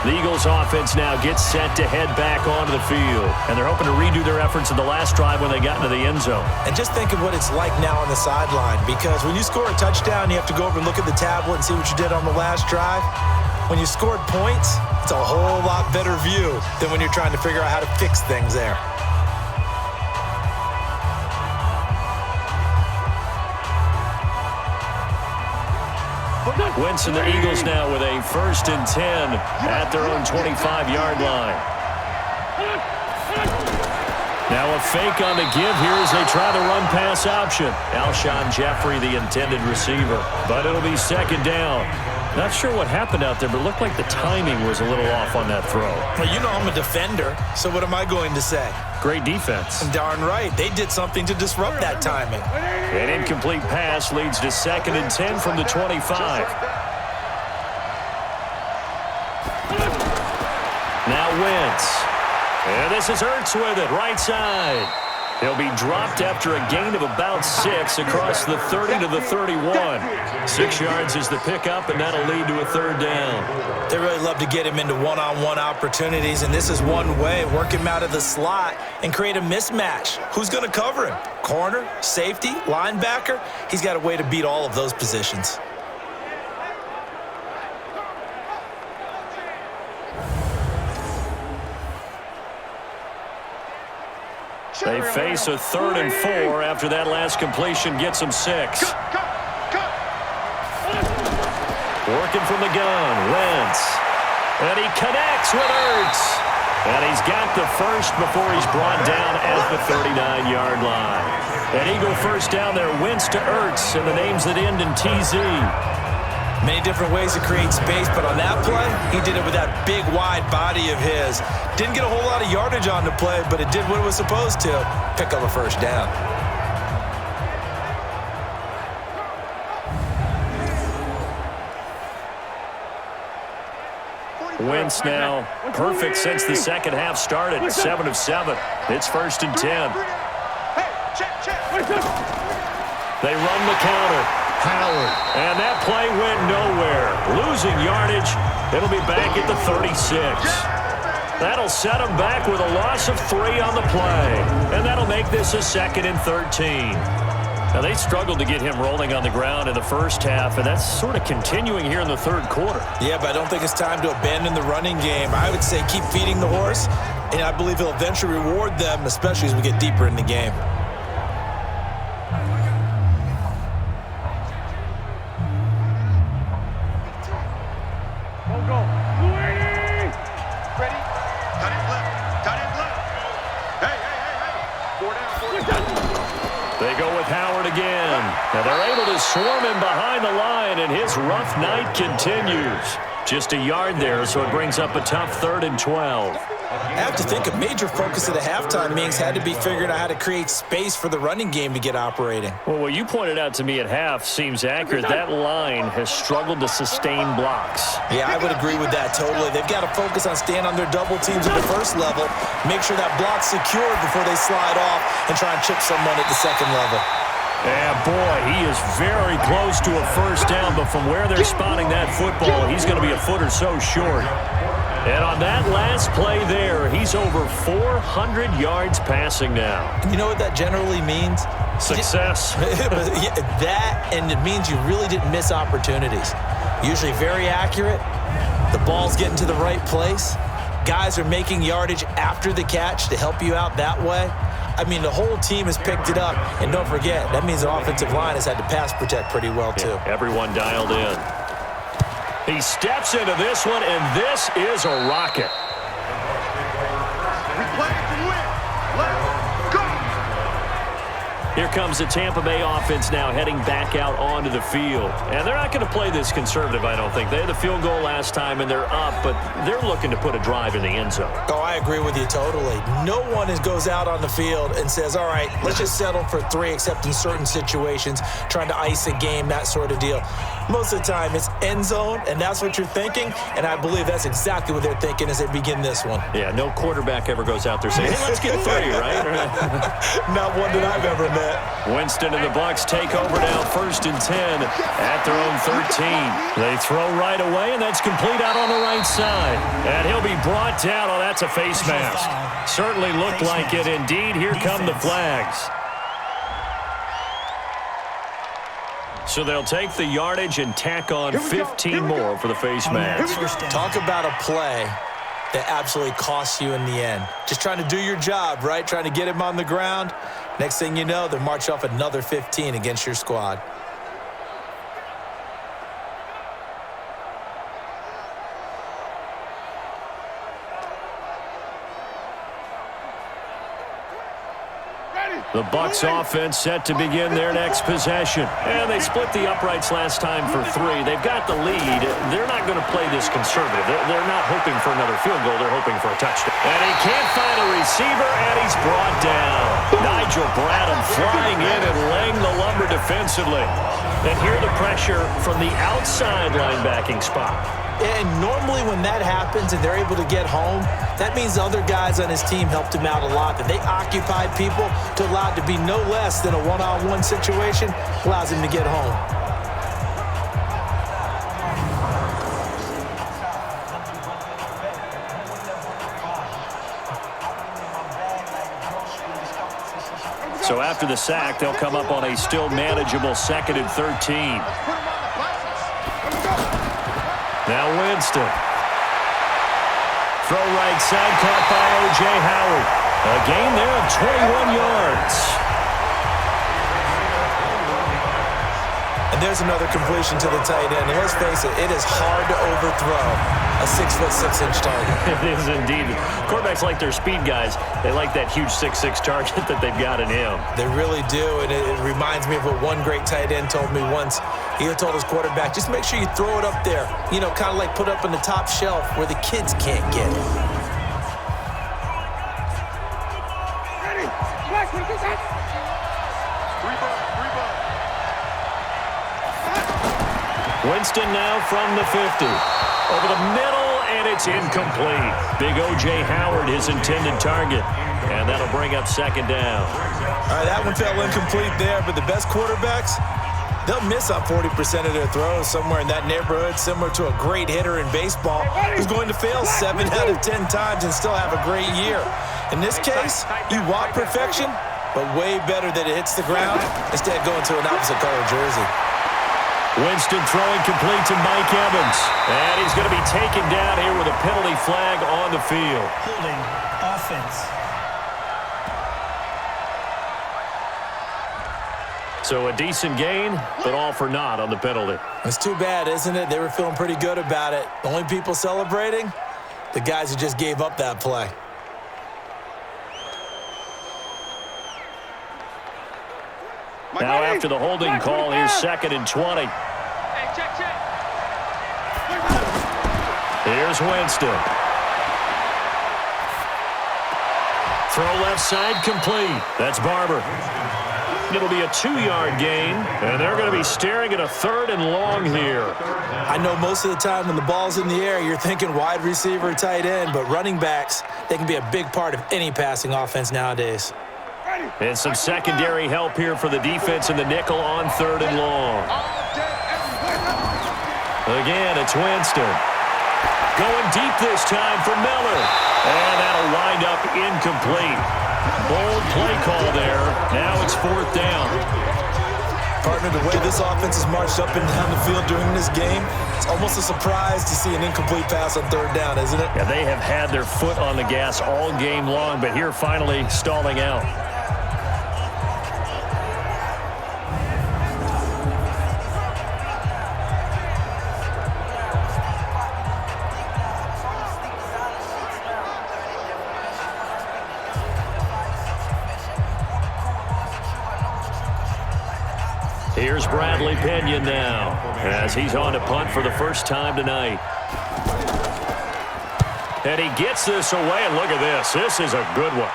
The Eagles offense now gets set to head back onto the field. And they're hoping to redo their efforts in the last drive when they got into the end zone. And just think of what it's like now on the sideline, because when you score a touchdown, you have to go over and look at the tablet and see what you did on the last drive. When you scored points, it's a whole lot better view than when you're trying to figure out how to fix things there. Wentz and the Eagles now with a 1st and 10 at their own 25-yard line. Now a fake on the give here as they try the run-pass option. Alshon Jeffrey, the intended receiver. But it'll be 2nd down. Not sure what happened out there, but it looked like the timing was a little off on that throw. Well, you know I'm a defender, so what am I going to say? Great defense. Darn right. They did something to disrupt that timing. An incomplete pass leads to 2nd and 10 from the 25. Now Wentz. And this is Ertz with it, right side. He'll be dropped after a gain of about 6 across the 30 to the 31. 6 yards is the pickup, and that'll lead to a 3rd down. They really love to get him into one-on-one opportunities, and this is one way. Work him out of the slot and create a mismatch. Who's going to cover him? Corner, safety, linebacker? He's got a way to beat all of those positions. They face a 3rd and 4 after that last completion gets them 6. Working from the gun, Wentz. And he connects with Ertz. And he's got the first before he's brought down at the 39-yard line. An Eagle 1st down there, Wentz to Ertz, and the names that end in TZ. Many different ways to create space, but on that play, he did it with that big, wide body of his. Didn't get a whole lot of yardage on the play, but it did what it was supposed to. Pick up a 1st down. Wentz now perfect since the second half started. 7 of 7. It's 1st and 10. They run the counter. Howard. And that play went nowhere. Losing yardage. It'll be back at the 36. That'll set them back with a loss of 3 on the play. And that'll make this a 2nd and 13. Now, they struggled to get him rolling on the ground in the first half, and that's sort of continuing here in the third quarter. Yeah, but I don't think it's time to abandon the running game. I would say keep feeding the horse, and I believe he'll eventually reward them, especially as we get deeper in the game. They go with Howard again. And they're able to swarm him behind the line, and his rough night continues. Just a yard there, so it brings up a tough 3rd and 12. I have to think a major focus of the halftime meetings had to be figuring out how to create space for the running game to get operating. Well, what you pointed out to me at half seems accurate. That line has struggled to sustain blocks. Yeah, I would agree with that totally. They've got to focus on staying on their double teams at the first level, make sure that block's secured before they slide off and try and chip someone at the second level. Yeah, boy, he is very close to a first down, but from where they're spotting that football, he's going to be a foot or so short. And on that last play there, he's over 400 yards passing now. You know what that generally means? Success. That, and it means you really didn't miss opportunities. Usually very accurate. The ball's getting to the right place. Guys are making yardage after the catch to help you out that way. I mean, the whole team has picked it up. And don't forget, that means the offensive line has had to pass protect pretty well, too. Yeah, everyone dialed in. He steps into this one, and this is a rocket. We play to win. Let's go. Here comes the Tampa Bay offense now heading back out onto the field. And they're not going to play this conservative, I don't think. They had the field goal last time, and they're up, but they're looking to put a drive in the end zone. Oh, I agree with you totally. No one goes out on the field and says, all right, let's just settle for 3, except in certain situations, trying to ice a game, that sort of deal. Most of the time, it's end zone, and that's what you're thinking, and I believe that's exactly what they're thinking as they begin this one. Yeah, no quarterback ever goes out there saying, hey, let's get 3, right? Not one that I've ever met. Winston and the Bucs take over now, 1st and 10 at their own 13. They throw right away, and that's complete out on the right side. And he'll be brought down. Oh, that's a face mask. Certainly looked like it. Indeed, here come the flags. So they'll take the yardage and tack on 15 more for the face mask. Talk about a play that absolutely costs you in the end. Just trying to do your job, right? Trying to get him on the ground. Next thing you know, they march off another 15 against your squad. The Bucs offense set to begin their next possession. And they split the uprights last time for 3. They've got the lead. They're not going to play this conservative. They're not hoping for another field goal. They're hoping for a touchdown. And he can't find a receiver, and he's brought down. Nigel Bradham flying in and laying the lumber defensively. And here the pressure from the outside linebacking spot. And normally when that happens and they're able to get home, that means other guys on his team helped him out a lot. That they occupied people to allow it to be no less than a one-on-one situation, allows him to get home. So after the sack, they'll come up on a still manageable 2nd and 13. Now Winston. Throw right side, caught by O.J. Howard. A gain there of 21 yards. And there's another completion to the tight end. And let's face it, it is hard to overthrow a 6'6" target. It is indeed. Quarterbacks like their speed guys. They like that huge 6'6" target that they've got in him. They really do, and it reminds me of what one great tight end told me once. He told his quarterback, just make sure you throw it up there. You know, kind of like put it up on the top shelf where the kids can't get it. Ready. Black, what is that? 3 ball. Winston now from the 50. Over the middle, and it's incomplete. Big O.J. Howard, his intended target. And that'll bring up 2nd down. All right, that one fell incomplete there, but the best quarterbacks, They'll miss on 40% of their throws, somewhere in that neighborhood, similar to a great hitter in baseball who's going to fail 7 out of 10 times and still have a great year. In this case, you want perfection, but way better that it hits the ground instead of going to an opposite color jersey. Winston throwing complete to Mike Evans. And he's going to be taken down here with a penalty flag on the field. Holding offense. So a decent gain, but all for naught on the penalty. It's too bad, isn't it? They were feeling pretty good about it. The only people celebrating, the guys who just gave up that play. Now after the holding call, here's 2nd and 20. Hey, check. Here's Winston. Throw left side complete. That's Barber. It'll be a 2-yard gain, and they're going to be staring at a 3rd and long here. I know most of the time when the ball's in the air, you're thinking wide receiver, tight end, but running backs, they can be a big part of any passing offense nowadays. And some secondary help here for the defense in the nickel on 3rd and long. Again, it's Winston. Going deep this time for Miller. And that'll wind up incomplete. Bold play call there. Now it's 4th down. Partner, the way this offense has marched up and down the field during this game, it's almost a surprise to see an incomplete pass on 3rd down, isn't it? Yeah, they have had their foot on the gas all game long, but here finally stalling out. Here's Bradley Pena now, as he's on to punt for the first time tonight. And he gets this away, and look at this. This is a good one.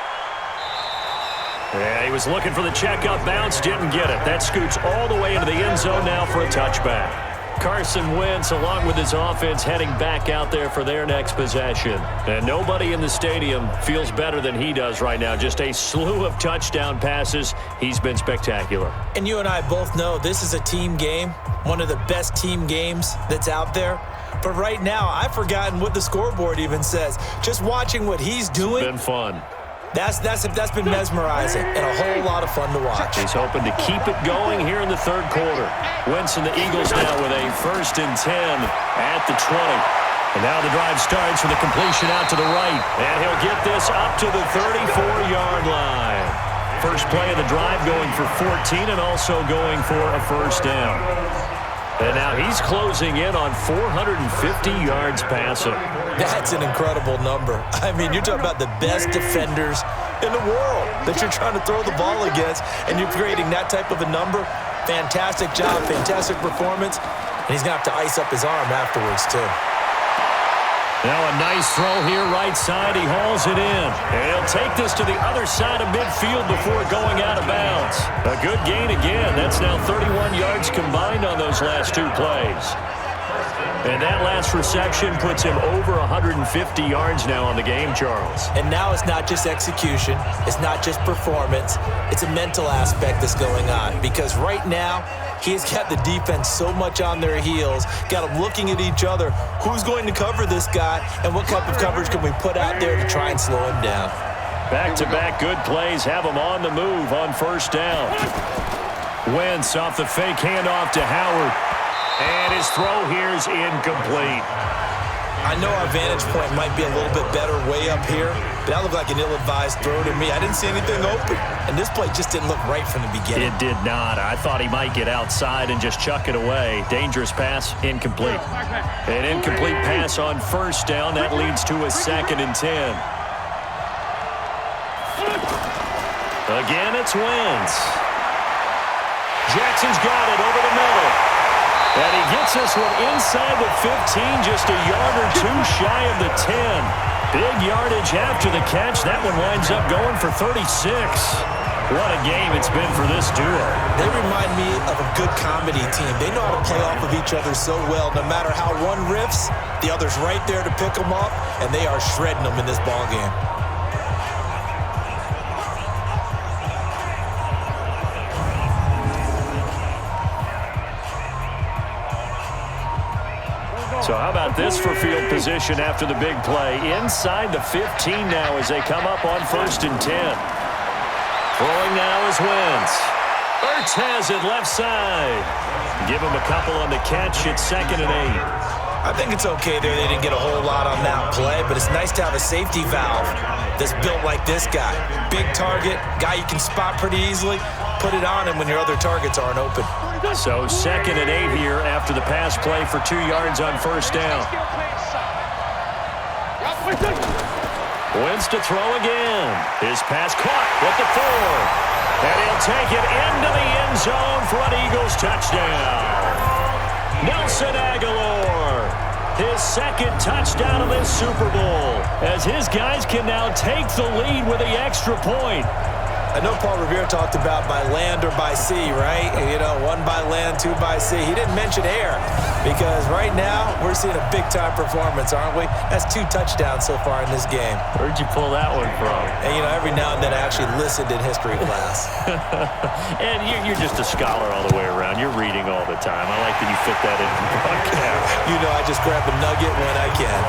Yeah, he was looking for the checkup bounce, didn't get it. That scoots all the way into the end zone now for a touchback. Carson Wentz, along with his offense, heading back out there for their next possession. And nobody in the stadium feels better than he does right now. Just a slew of touchdown passes. He's been spectacular. And you and I both know this is a team game, one of the best team games that's out there. But right now, I've forgotten what the scoreboard even says. Just watching what he's doing. It's been fun. That's been mesmerizing and a whole lot of fun to watch. He's hoping to keep it going here in the 3rd quarter. Wentz and the Eagles now with a 1st and 10 at the 20. And now the drive starts with a completion out to the right. And he'll get this up to the 34-yard line. First play of the drive going for 14 and also going for a 1st down. And now he's closing in on 450 yards passing. That's an incredible number. I mean, you're talking about the best defenders in the world that you're trying to throw the ball against, and you're creating that type of a number. Fantastic job, fantastic performance, and he's going to have to ice up his arm afterwards, too. Now a nice throw here right side. He hauls it in. And he'll take this to the other side of midfield before going out of bounds. A good gain again. That's now 31 yards combined on those last 2 plays. And that last reception puts him over 150 yards now on the game, Charles. And now it's not just execution. It's not just performance. It's a mental aspect that's going on. Because right now, he's got the defense so much on their heels, got them looking at each other. Who's going to cover this guy, and what type of coverage can we put out there to try and slow him down? Back-to-back good plays have him on the move on 1st down. Wentz off the fake handoff to Howard. And his throw here is incomplete. I know our vantage point might be a little bit better way up here, but that looked like an ill-advised throw to me. I didn't see anything open, and this play just didn't look right from the beginning. It did not. I thought he might get outside and just chuck it away. Dangerous pass, incomplete. An incomplete pass on 1st down. That leads to a 2nd and 10. Again, it's Wentz. Jackson's got it over the middle. And he gets this one inside the 15, just a yard or 2 shy of the 10. Big yardage after the catch. That one winds up going for 36. What a game it's been for this duo. They remind me of a good comedy team. They know how to play off of each other so well. No matter how one riffs, the other's right there to pick them up, and they are shredding them in this ballgame. So how about this for field position after the big play? Inside the 15 now as they come up on 1st and 10. Throwing now is Wentz. Ertz has it left side. Give him a couple on the catch. It's 2nd and 8. I think it's okay there. They didn't get a whole lot on that play, but it's nice to have a safety valve that's built like this guy. Big target, guy you can spot pretty easily. Put it on him when your other targets aren't open. So 2nd and 8 here after the pass play for 2 yards on 1st down. Wentz to throw again. His pass caught with the 4. And he'll take it into the end zone for an Eagles touchdown. Nelson Aguilar, his 2nd touchdown of this Super Bowl, as his guys can now take the lead with the extra point. I know Paul Revere talked about by land or by sea, right? You know, 1 by land, 2 by sea. He didn't mention air because right now we're seeing a big-time performance, aren't we? That's 2 touchdowns so far in this game. Where'd you pull that one from? And, you know, every now and then I actually listened in history class. And you're just a scholar all the way around. You're reading all the time. I like that you fit that in the broadcast. You know, I just grab a nugget when I can.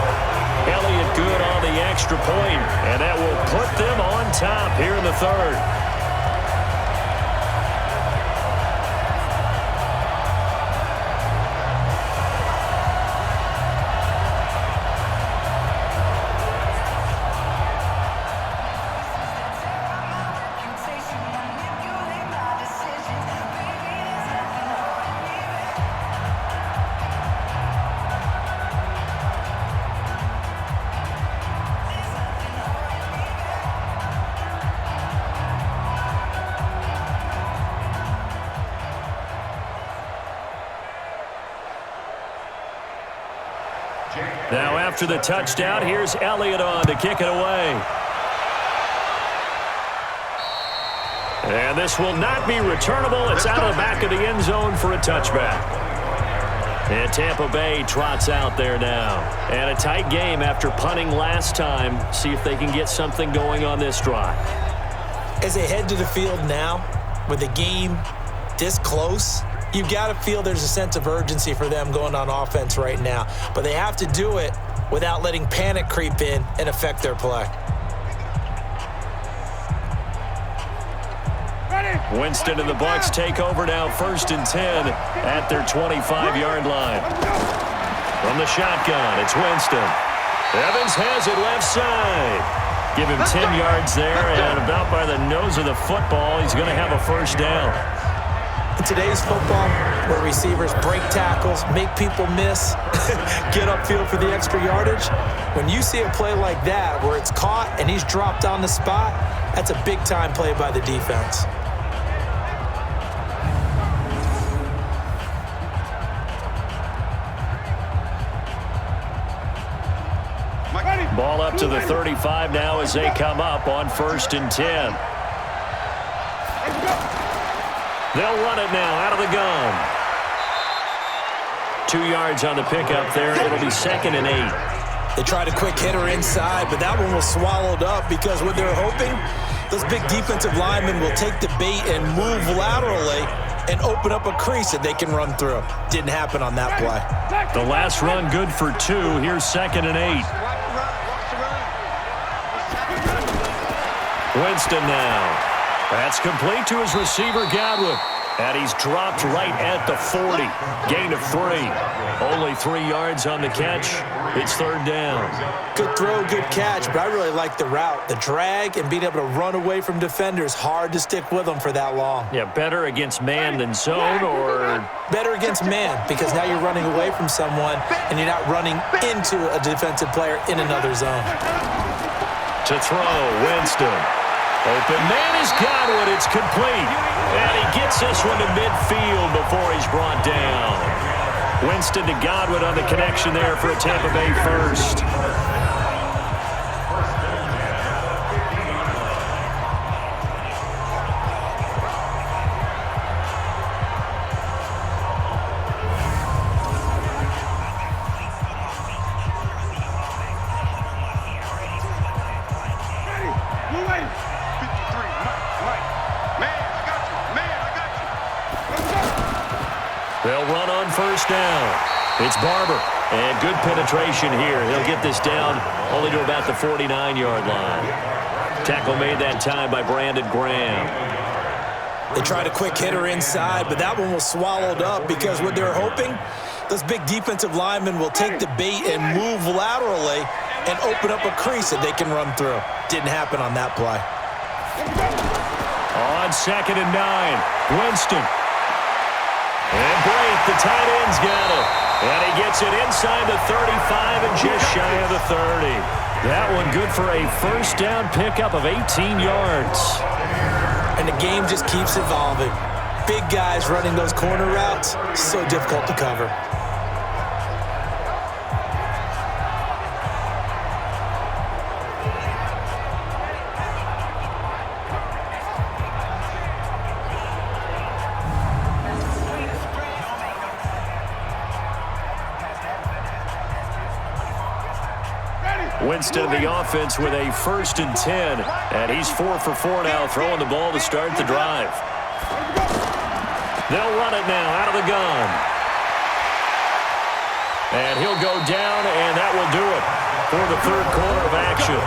Elliott good on the extra point, and that will put them on top here in the 3rd. Now after the touchdown, here's Elliott on to kick it away. And this will not be returnable. It's out of the back of the end zone for a touchback. And Tampa Bay trots out there now. And a tight game after punting last time. See if they can get something going on this drive. As they head to the field now, with the game this close, you've got to feel there's a sense of urgency for them going on offense right now. But they have to do it without letting panic creep in and affect their play. Winston and the Bucs take over now 1st and 10 at their 25-yard line. From the shotgun, it's Winston. Evans has it left side. Give him 10 yards there, and about by the nose of the football, he's going to have a 1st down. In today's football, where receivers break tackles, make people miss, get upfield for the extra yardage, when you see a play like that where it's caught and he's dropped on the spot, that's a big-time play by the defense. Ball up to the 35 now as they come up on 1st and 10. They'll run it now out of the gun. 2 yards on the pickup there. It'll be 2nd and 8. They tried a quick hitter inside, but that one was swallowed up because what they're hoping, those big defensive linemen will take the bait and move laterally and open up a crease that they can run through. Didn't happen on that play. The last run good for 2. Here's 2nd and 8. Winston now. That's complete to his receiver, Godwin. And he's dropped right at the 40. Gain of 3. Only 3 yards on the catch. It's 3rd down. Good throw, good catch, but I really like the route. The drag and being able to run away from defenders, hard to stick with them for that long. Yeah, better against man than zone, or? Better against man, because now you're running away from someone and you're not running into a defensive player in another zone. To throw, Winston. Open man is Godwin. It's complete. And he gets this one to midfield before he's brought down. Winston to Godwin on the connection there for a Tampa Bay 1st. They'll run on 1st down. It's Barber. And good penetration here. He'll get this down only to about the 49-yard line. Tackle made that time by Brandon Graham. They tried a quick hitter inside, but that one was swallowed up because what they're hoping, those big defensive linemen will take the bait and move laterally and open up a crease that they can run through. Didn't happen on that play. On 2nd and 9, Winston. And Blake, the tight end's got it. And he gets it inside the 35 and just shy of the 30. That one good for a first down pickup of 18 yards. And the game just keeps evolving. Big guys running those corner routes, so difficult to cover. Winston, the offense, with a 1st and 10. And he's 4 for 4 now, throwing the ball to start the drive. They'll run it now out of the gun. And he'll go down, and that will do it for the 3rd quarter of action.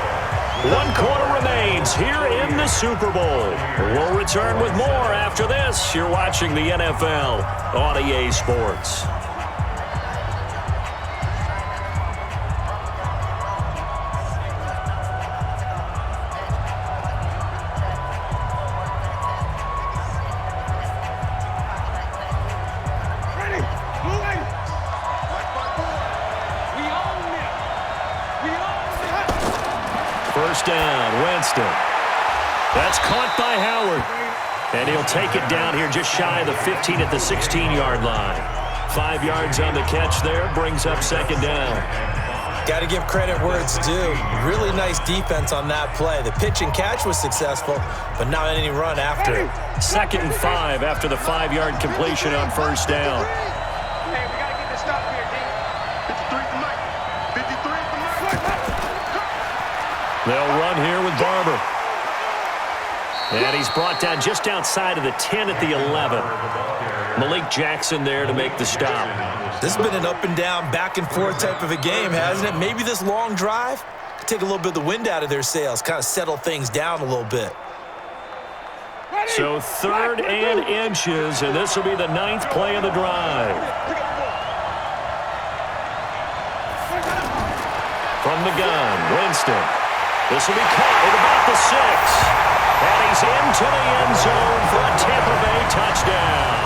1 quarter remains here in the Super Bowl. We'll return with more after this. You're watching the NFL on EA Sports. First down, Winston. That's caught by Howard. And he'll take it down here just shy of the 15 at the 16-yard line. 5 yards on the catch there, brings up 2nd down. Got to give credit where it's due. Really nice defense on that play. The pitch and catch was successful, but not any run after it. 2nd and 5 after the 5-yard completion on first down. Hey, we got to get this stop here, D. 53 for Mike. 53 for Mike. They'll run here with Barber. And he's brought down just outside of the 10 at the 11. Malik Jackson there to make the stop. This has been an up and down, back and forth type of a game, hasn't it? Maybe this long drive could take a little bit of the wind out of their sails, kind of settle things down a little bit. So 3rd and inches, and this will be the 9th play of the drive. From the gun, Winston. This will be caught at about the 6. And he's into the end zone for a Tampa Bay touchdown.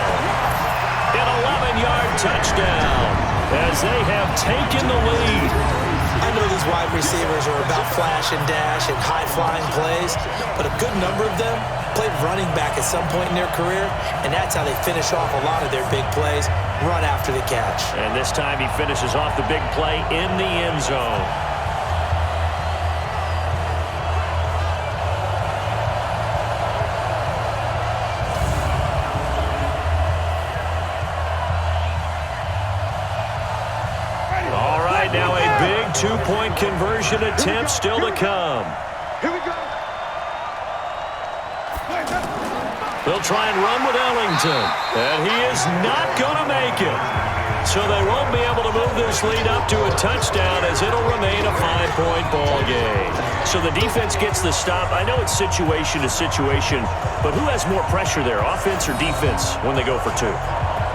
An 11-yard touchdown as they have taken the lead. I know these wide receivers are about flash and dash and high-flying plays, but a good number of them played running back at some point in their career, and that's how they finish off a lot of their big plays, run after the catch. And this time he finishes off the big play in the end zone. Now a big 2-point conversion attempt still to come. Here we go. They'll try and run with Ellington, and he is not going to make it. So they won't be able to move this lead up to a touchdown as it'll remain a 5-point ball game. So the defense gets the stop. I know it's situation to situation, but who has more pressure there, offense or defense, when they go for 2?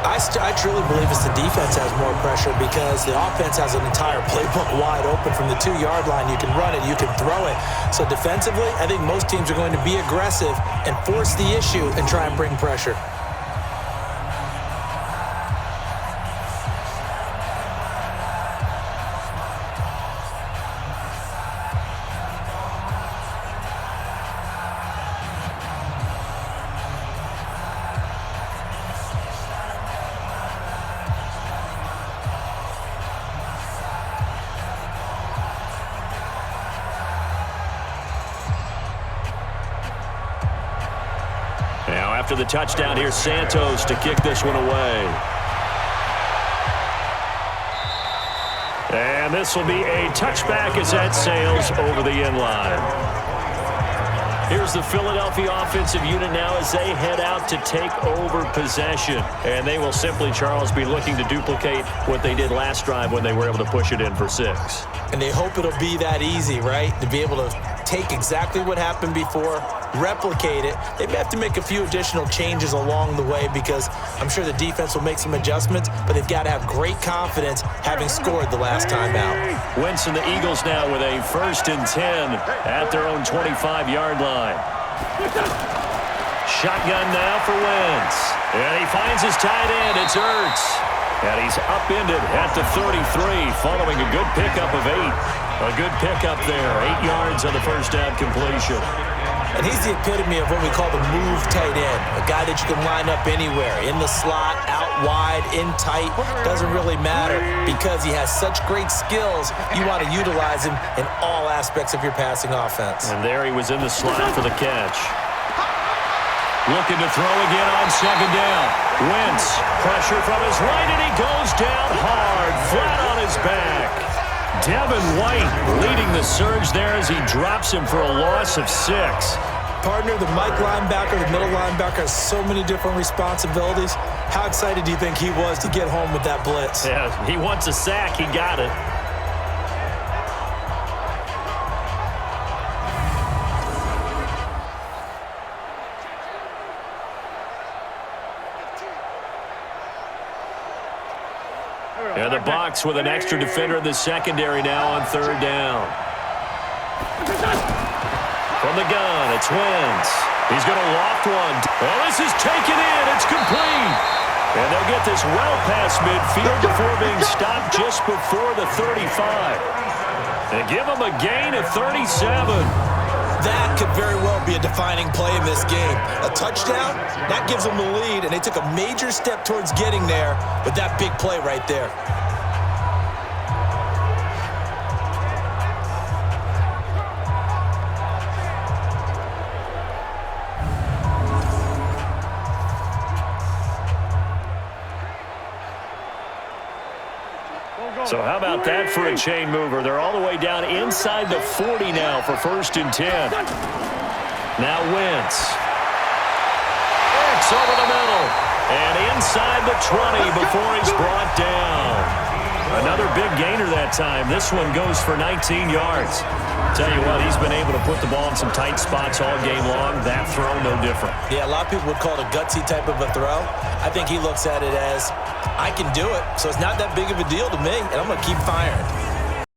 I truly believe it's the defense has more pressure because the offense has an entire playbook wide open from the 2-yard line. You can run it, you can throw it. So defensively, I think most teams are going to be aggressive and force the issue and try and bring pressure. Now after the touchdown, here's Santos to kick this one away. And this will be a touchback as that sails over the end line. Here's the Philadelphia offensive unit now as they head out to take over possession. And they will simply, Charles, be looking to duplicate what they did last drive when they were able to push it in for 6. And they hope it'll be that easy, right? To be able to take exactly what happened before, replicate it. They may have to make a few additional changes along the way because I'm sure the defense will make some adjustments, but they've got to have great confidence having scored the last time out. Wentz and the Eagles now with a 1st and 10 at their own 25-yard line. Shotgun now for Wentz. And he finds his tight end. It's Ertz. And he's upended at the 33 following a good pickup of 8. A good pickup there. 8 yards on the first down completion. And he's the epitome of what we call the move tight end. A guy that you can line up anywhere. In the slot, out wide, in tight. Doesn't really matter because he has such great skills. You want to utilize him in all aspects of your passing offense. And there he was in the slot for the catch. Looking to throw again on 2nd down. Wentz, pressure from his right, and he goes down hard, flat on his back. Devin White leading the surge there as he drops him for a loss of 6. Partner, the Mike linebacker, the middle linebacker has so many different responsibilities. How excited do you think he was to get home with that blitz? Yeah, he wants a sack. He got it. And the Bucs with an extra defender in the secondary now on 3rd down. From the gun, it's Wentz. He's going to loft one. Oh, this is taken in. It's complete. And they'll get this well past midfield before being stopped just before the 35. And give them a gain of 37. That could very well be a defining play in this game. A touchdown, that gives them the lead, and they took a major step towards getting there with that big play right there. So how about that for a chain mover? They're all the way down inside the 40 now for 1st and 10. Now Wentz. It's over the middle. And inside the 20 before he's brought down. Another big gainer that time. This one goes for 19 yards. Tell you what, he's been able to put the ball in some tight spots all game long. That throw, no different. Yeah, a lot of people would call it a gutsy type of a throw. I think he looks at it as, I can do it, so it's not that big of a deal to me, and I'm going to keep firing.